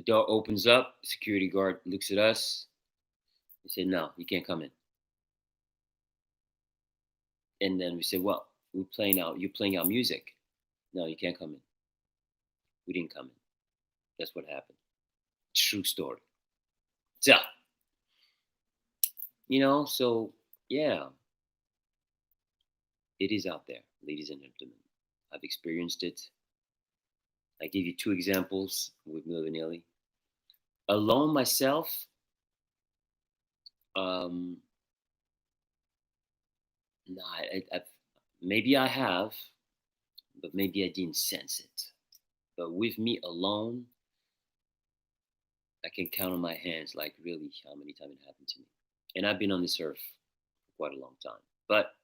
Speaker 1: door opens up. Security guard looks at us. He said, "No, you can't come in." And then we said, "Well, we're playing out. You're playing our music. No, you can't come in." We didn't come in. That's what happened. True story. So, so yeah, it is out there, ladies and gentlemen. I've experienced it. I give you two examples with Milli. Alone myself, um, no, maybe I have, but maybe I didn't sense it. But with me alone, I can count on my hands, like really how many times it happened to me. And I've been on this earth for quite a long time. But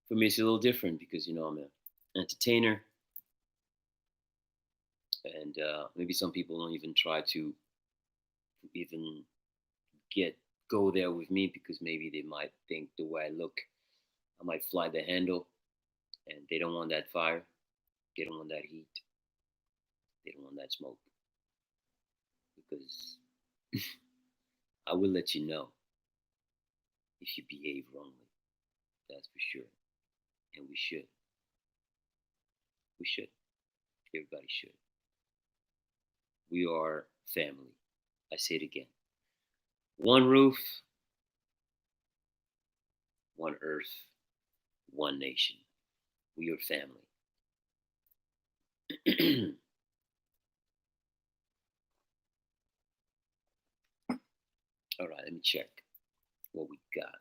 Speaker 1: for me, it's a little different because, I'm an entertainer. And maybe some people don't even try to even get go there with me because maybe they might think the way I look, I might fly the handle, and they don't want that fire, they don't want that heat, they don't want that smoke because I will let you know if you behave wrongly. That's for sure, and we should. We should. Everybody should. We are family. I say it again. One roof, one earth, one nation. We are family. All right, let me check what we got.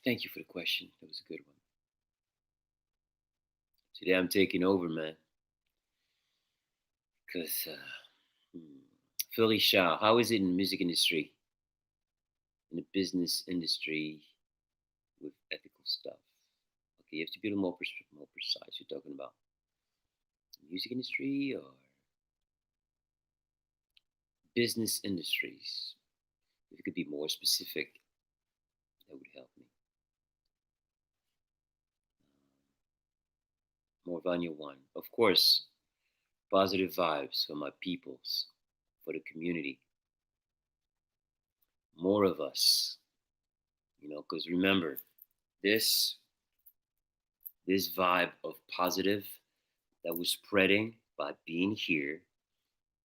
Speaker 1: Thank you for the question. That was a good one. Today I'm taking over, man. Because Philly Shaw, how is it in the music industry, in the business industry with ethical stuff? Okay, you have to be a little more precise. You're talking about music industry or business industries. If you could be more specific, that would help me. Morvania one. Of course, positive vibes for my peoples, for the community. More of us, because remember, this this vibe of positive that we're spreading by being here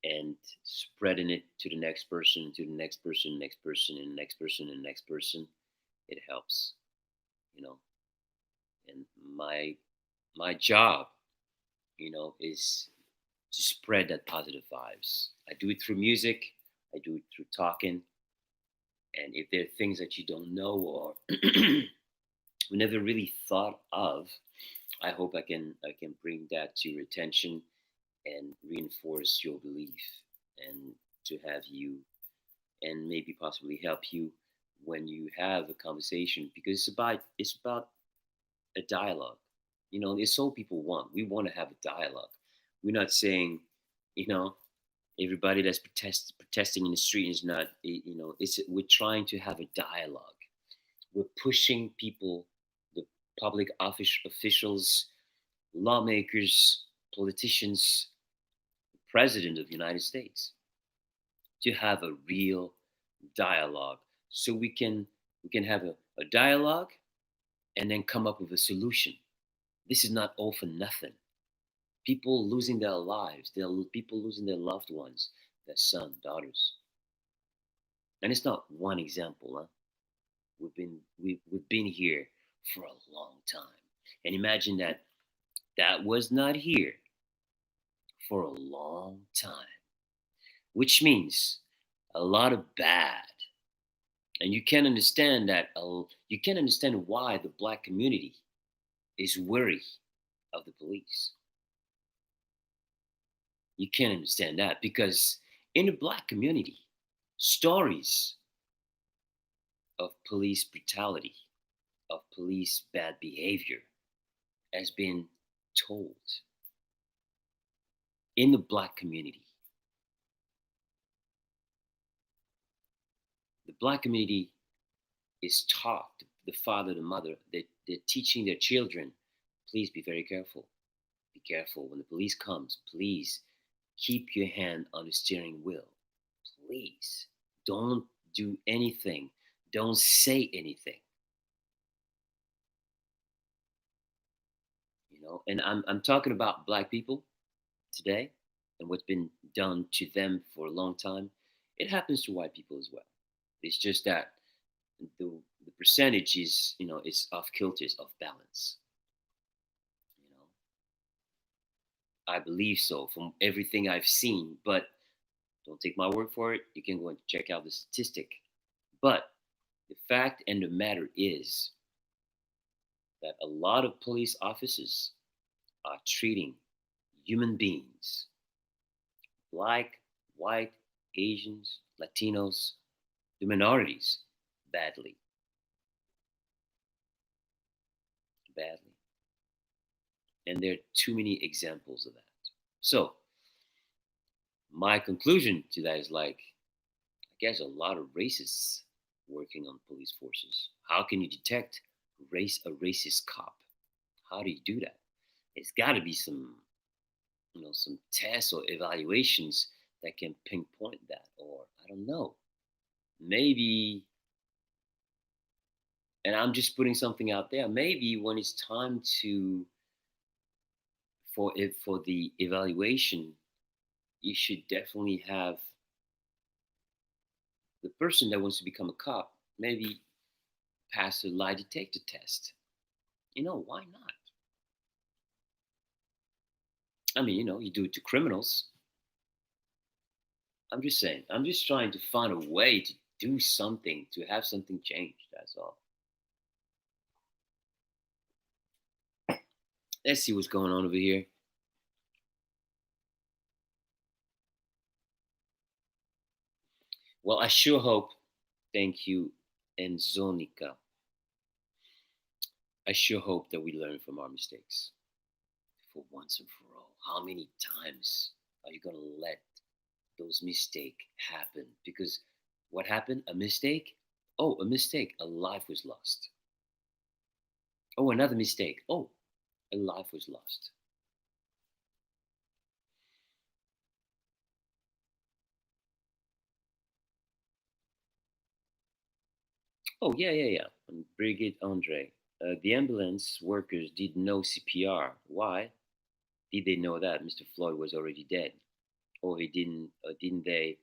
Speaker 1: and spreading it to the next person, to the next person, next person, and next person, and next person, it helps, you know. And my job, is to spread that positive vibes. I do it through music, I do it through talking, and if there are things that you don't know or we never really thought of, I hope I can bring that to your attention and reinforce your belief and to have you and maybe possibly help you when you have a conversation because it's about a dialogue. It's all people want. We want to have a dialogue. We're not saying, you know, everybody that's protesting in the street is not, it's we're trying to have a dialogue. We're pushing people, the public officials, lawmakers, politicians, president of the United States, to have a real dialogue, so we can have a dialogue and then come up with a solution. This is not all for nothing. People losing their lives, people losing their loved ones, their son, daughters, and it's not one example. Huh? We've been here for a long time, and imagine that was not here for a long time, which means a lot of bad. And you can understand that. You can understand why the black community is wary of the police. You can understand that because in the black community, stories of police brutality, of police bad behavior, has been told in the black community. The black community is taught, the father, the mother, they're teaching their children, please be very careful. Be careful when the police comes. Please keep your hand on the steering wheel. Please don't do anything. Don't say anything. And I'm talking about black people today and what's been done to them for a long time. It happens to white people as well. It's just that the percentage is off kilter, is off balance. You know, I believe so from everything I've seen, but don't take my word for it. You can go and check out the statistic. But the fact and the matter is that a lot of police officers are treating human beings, black, white, Asians, Latinos, the minorities, badly. Badly. And there are too many examples of that. So, my conclusion to that is like, I guess a lot of racists working on police forces. How can you detect a racist cop? How do you do that? It's got to be some tests or evaluations that can pinpoint that, or I don't know, maybe. And I'm just putting something out there. Maybe when it's time for the evaluation, you should definitely have the person that wants to become a cop maybe pass a lie detector test. Why not? I mean, you do it to criminals. I'm just saying. I'm just trying to find a way to do something, to have something changed. That's all. Let's see what's going on over here. Well, I sure hope. Thank you, Enzonica. I sure hope that we learn from our mistakes for once and for all. How many times are you going to let those mistakes happen? Because what happened? A mistake? Oh, a mistake. A life was lost. Oh, another mistake. Oh, a life was lost. Oh, yeah, yeah, yeah. Brigitte Andre. The ambulance workers did no CPR. Why did they know that Mr. Floyd was already dead? Or he didn't? Didn't they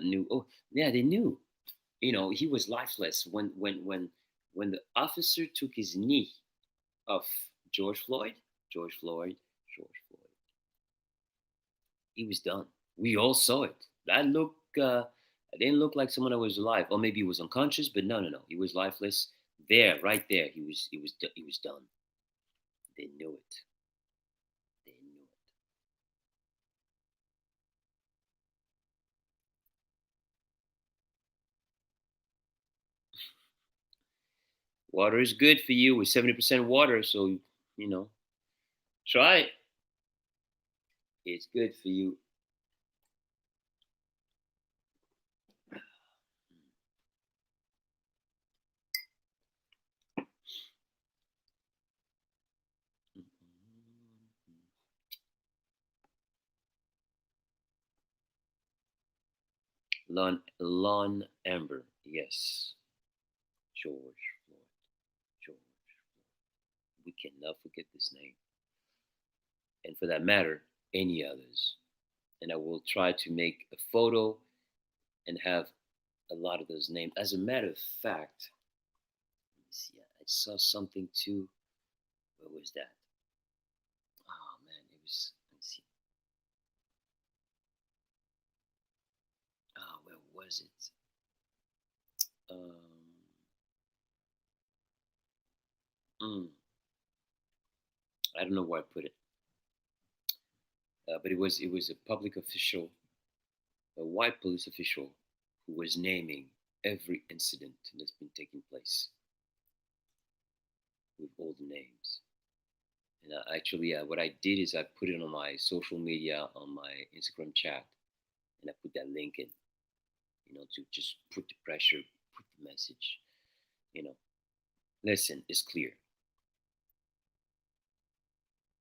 Speaker 1: knew? Oh, yeah, they knew. You know, he was lifeless when the officer took his knee off George Floyd. George Floyd. George Floyd. He was done. We all saw it. That look. It didn't look like someone that was alive, or maybe he was unconscious. But no, no, no. He was lifeless. There, right there. He was done. They knew it. They knew it. Water is good for you. With 70% water, so you know, try it. It's good for you. Lon Amber. Yes. George Floyd. George. We cannot forget this name. And for that matter, any others. And I will try to make a photo and have a lot of those names. As a matter of fact, let me see. I saw something too. Where was that? Oh man, it was. Let me see. Oh, where was it? Um, mm, I don't know where I put it, but it was a public official, a white police official, who was naming every incident that's been taking place with all the names. And actually, what I did is I put it on my social media, on my Instagram chat, and I put that link in, to just put the pressure, put the message. You know, listen, it's clear.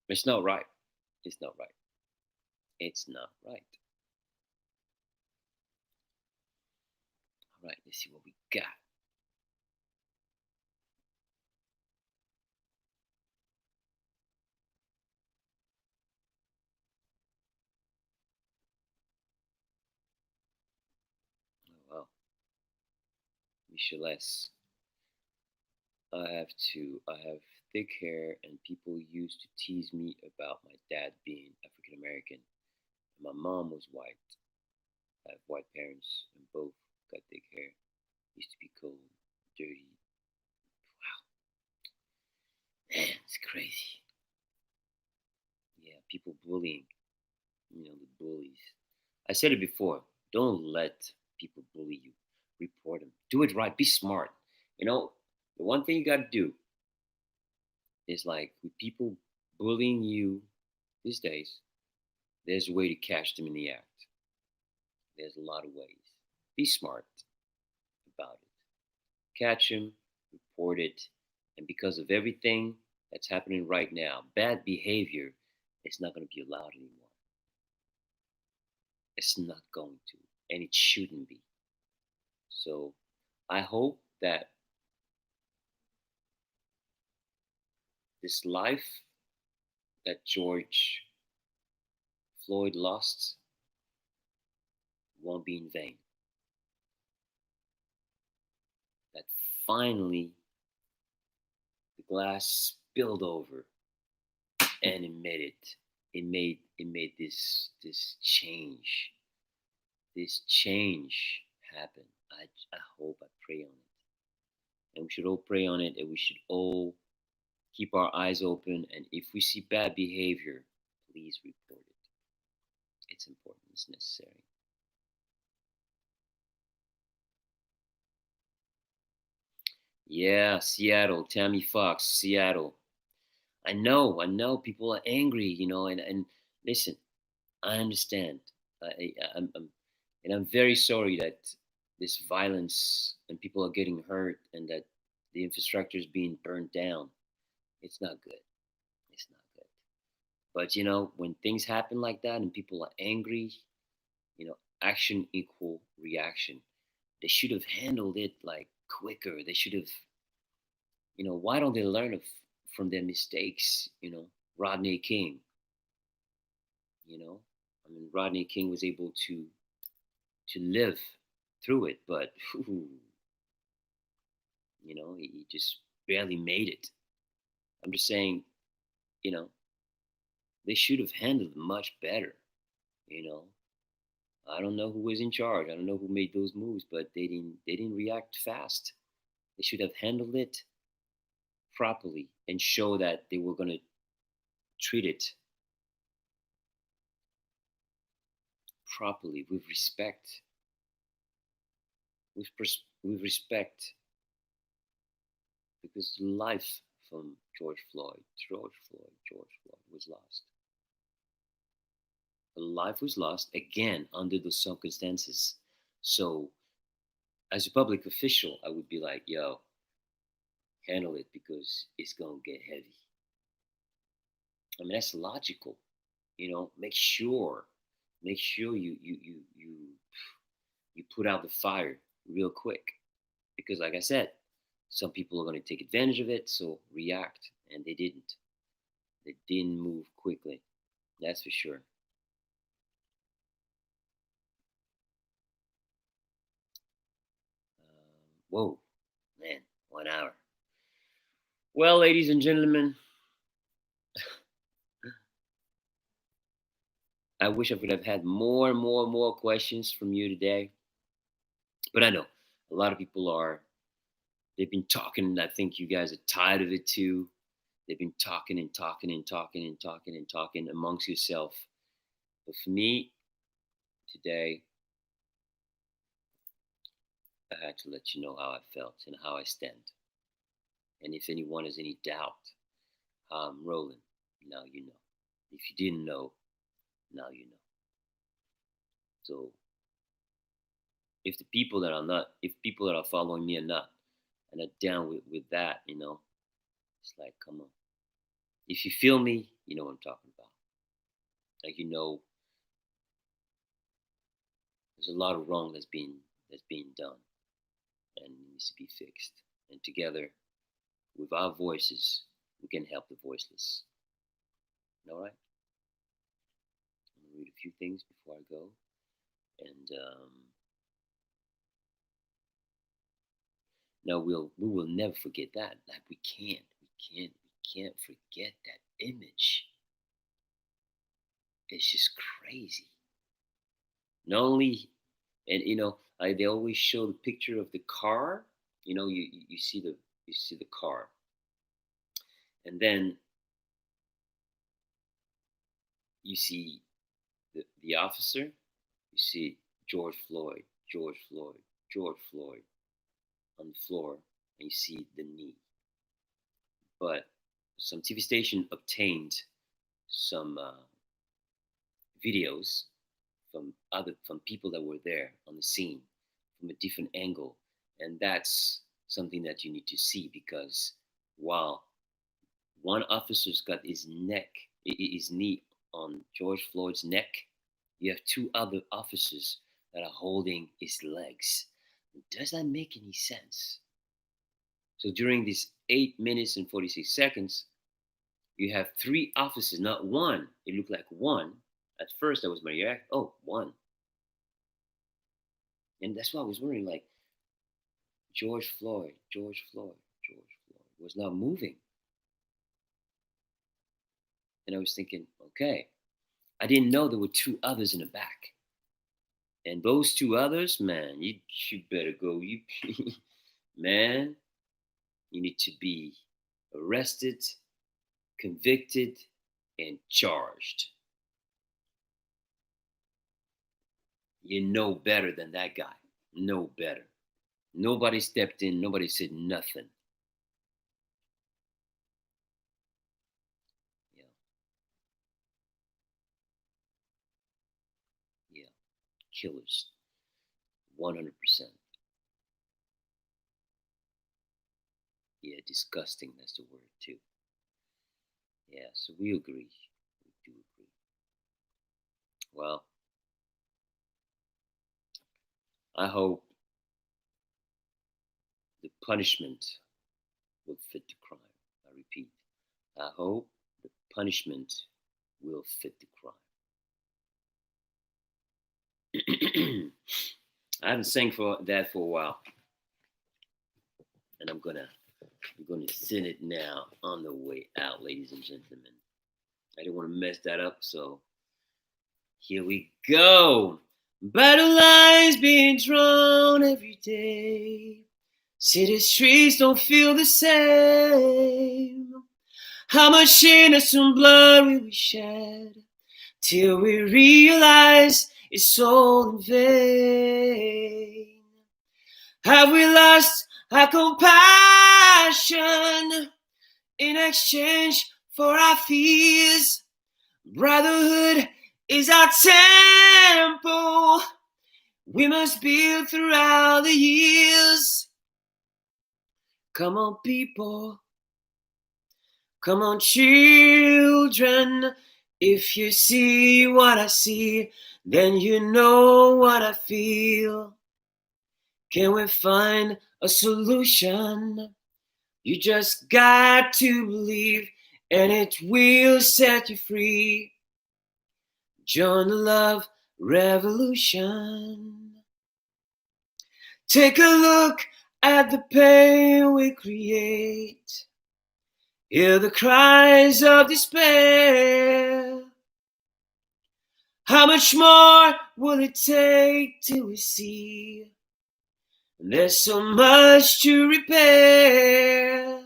Speaker 1: It's not right. It's not right. It's not right. All right, let's see what we got. Oh, well, Micheles. I have thick hair, and people used to tease me about my dad being African American. My mom was white. I have white parents, and both got thick hair. Used to be cold, dirty. Man, it's crazy. Yeah, people bullying. The bullies. I said it before. Don't let people bully you. Report them. Do it right. Be smart. You know, the one thing you got to do is like with people bullying you these days, there's a way to catch them in the act. There's a lot of ways. Be smart about it. Catch them, report it, and because of everything that's happening right now, bad behavior is not going to be allowed anymore. It's not going to, and it shouldn't be. So I hope that this life that George Floyd lost won't be in vain. That finally the glass spilled over and it made it. It made this change. This change happen. I hope, I pray on it. And we should all pray on it, and we should all keep our eyes open. And if we see bad behavior, please report it. It's important, it's necessary. Yeah, Seattle, Tammy Fox, Seattle. I know people are angry, and listen, I understand. And I'm very sorry that this violence and people are getting hurt and that the infrastructure is being burned down. It's not good. It's not good. But when things happen like that and people are angry, action equal reaction. They should have handled it like quicker. They should have, why don't they learn from their mistakes? Rodney King, I mean, Rodney King was able to live through it, but he just barely made it. I'm just saying, you know, they should have handled it much better. You know, I don't know who was in charge. I don't know who made those moves, but they didn't. They didn't react fast. They should have handled it properly and show that they were going to treat it properly with respect, with respect, because life from George Floyd was lost. The life was lost again under those circumstances. So, as a public official, I would be like, "Yo, handle it because it's gonna get heavy." I mean, that's logical. Make sure you put out the fire real quick because, like I said, some people are going to take advantage of it. So react, and they didn't. They didn't move quickly. That's for sure. Whoa, man, 1 hour. Well, ladies and gentlemen, I wish I could have had more and more and more questions from you today. But I know a lot of people are, they've been talking. And I think you guys are tired of it too. They've been talking and talking and talking and talking and talking amongst yourself. But for me, today, I had to let you know how I felt and how I stand. And if anyone has any doubt how I'm rolling, now you know. If you didn't know, now you know. So if people that are following me are not down with that, it's like, come on. If you feel me, you know what I'm talking about. Like, there's a lot of wrong that's being done and needs to be fixed. And together, with our voices, we can help the voiceless. All right. I'm gonna read a few things before I go. And no, we will never forget that. Like we can't forget that image. It's just crazy. Not only, and they always show the picture of the car. You see the car, and then you see the officer. You see George Floyd, George Floyd, George Floyd on the floor, and you see the knee. But some TV station obtained some videos from people that were there on the scene from a different angle, and that's something that you need to see because while one officer's got his knee on George Floyd's neck, you have two other officers that are holding his legs. Does that make any sense? So during these 8 minutes and 46 seconds, you have three officers, not one. It looked like one. At first, I was my react. Oh, one. And that's why I was wondering, like, George Floyd, George Floyd, George Floyd was not moving. And I was thinking, okay, I didn't know there were two others in the back. And those two others, man, you better go. Man, you need to be arrested, convicted, and charged. You know better than that guy. Know better. Nobody stepped in. Nobody said nothing. killers. 100%. Yeah, disgusting. That's the word too. Yeah, so we agree. We do agree. Well, I hope the punishment will fit the crime. I repeat, I hope the punishment will fit the crime. I haven't sang for that for a while, and I'm gonna sing it now on the way out, ladies and gentlemen. I didn't want to mess that up, so here we go. Battle lines being drawn every day. City streets don't feel the same. How much innocent blood will we shed till we realize it's all in vain? Have we lost our compassion in exchange for our fears? Brotherhood is our temple we must build throughout the years. Come on, people. Come on, children. If you see what I see, then you know what I feel. Can we find a solution? You just got to believe, and it will set you free. Join the love revolution. Take a look at the pain we create. Hear the cries of despair. How much more will it take till we see there's so much to repair?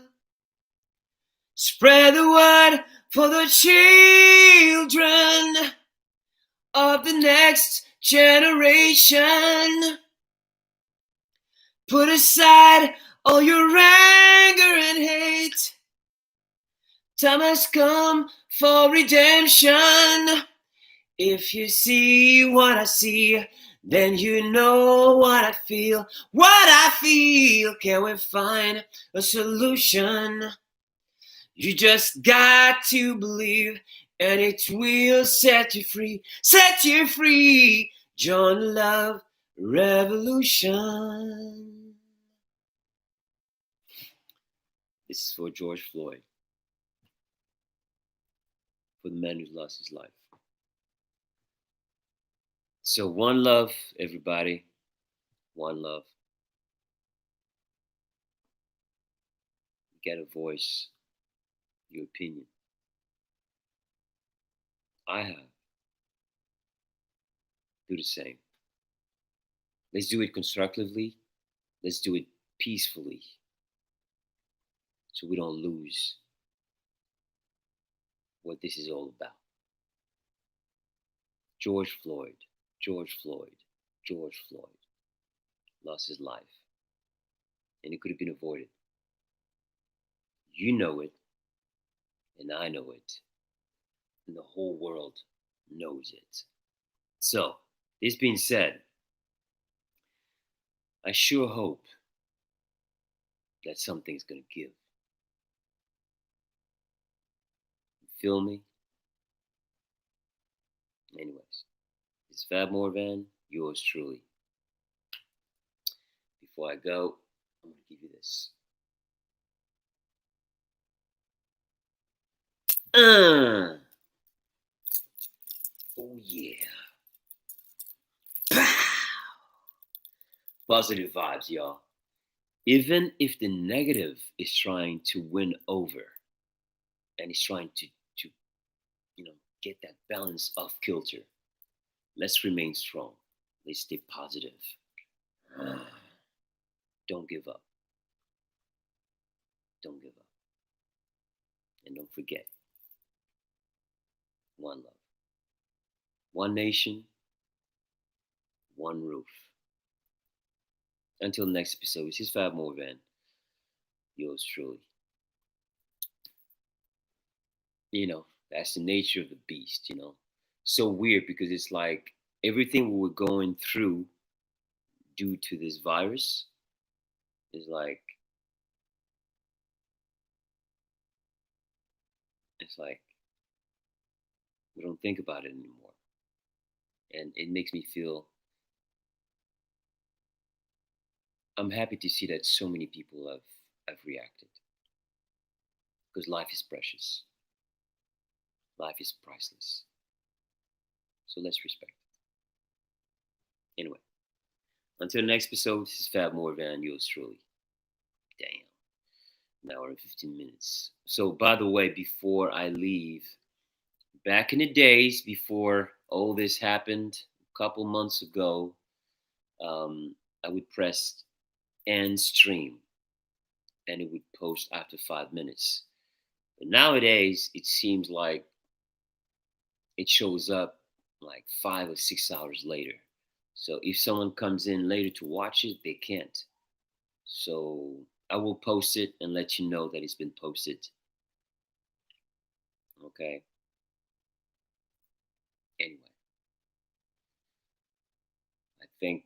Speaker 1: Spread the word for the children of the next generation. Put aside all your anger and hate. Time has come for redemption. If you see what I see, then you know what I feel. What I feel. Can we find a solution? You just got to believe, and it will set you free. Set you free. Join the love revolution. This is for George Floyd, for the man who lost his life. So one love, everybody. One love. Get a voice, your opinion. I have. Do the same. Let's do it constructively. Let's do it peacefully, so we don't lose what this is all about. George Floyd, George Floyd, George Floyd lost his life, and it could have been avoided. You know it, and I know it, and the whole world knows it. So, this being said, I sure hope that something's gonna give. You feel me? Anyways, it's Fab Morvan, yours truly. Before I go, I'm gonna give you this. Oh yeah. Positive vibes, y'all. Even if the negative is trying to win over and is trying to get that balance off kilter, let's remain strong. Let's stay positive. Don't give up. Don't give up. And don't forget, one love. One nation, one roof. Until next episode, this is Fab Morvan, yours truly. That's the nature of the beast. So weird because it's like everything we're going through due to this virus is like it's like we don't think about it anymore, and it makes me feel. I'm happy to see that so many people have reacted because life is precious, life is priceless. So let's respect it. Anyway, until the next episode, this is Fab Morvan, yours truly. Damn, an hour and 15 minutes. So, by the way, before I leave, back in the days before all this happened, a couple months ago, I would press end stream and it would post after 5 minutes. But nowadays, it seems like it shows up like 5 or 6 hours later. So if someone comes in later to watch it, they can't. So I will post it and let you know that it's been posted. Okay. Anyway, I think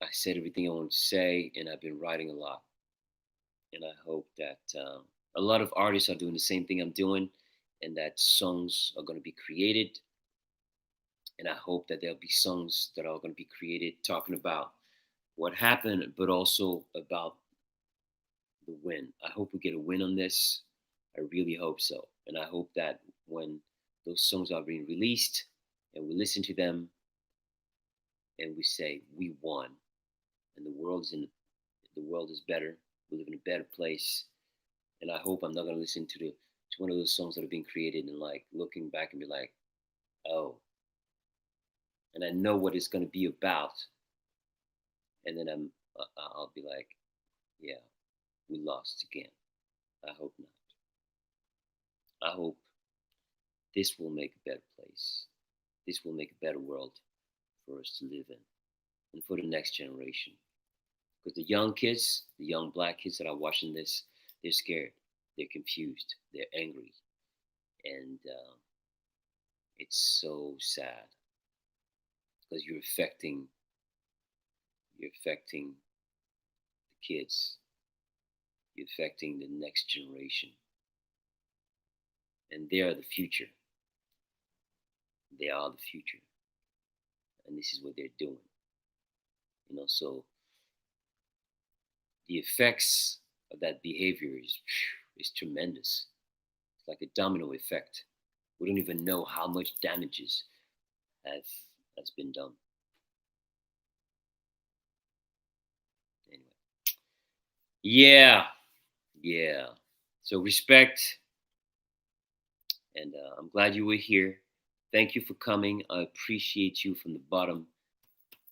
Speaker 1: I said everything I wanted to say, and I've been writing a lot. And I hope that a lot of artists are doing the same thing I'm doing, and that songs are going to be created. And I hope that there'll be songs that are going to be created talking about what happened, but also about the win. I hope we get a win on this. I really hope so. And I hope that when those songs are being released and we listen to them and we say we won and the world is better. We live in a better place. And I hope I'm not gonna listen to one of those songs that are being created and like looking back and be like, oh, and I know what it's gonna be about, and then I'll be like, yeah, we lost again. I hope not. I hope this will make a better place. This will make a better world for us to live in and for the next generation. Because the young kids, the young black kids that are watching this, they're scared, they're confused, they're angry, and it's so sad because you're affecting the kids, you're affecting the next generation, and they are the future. They are the future, and this is what they're doing. So the effects of that behavior is tremendous. It's like a domino effect. We don't even know how much damages have has been done. Anyway, yeah, yeah. So respect, and I'm glad you were here. Thank you for coming. I appreciate you from the bottom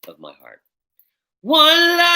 Speaker 1: of my heart. One love.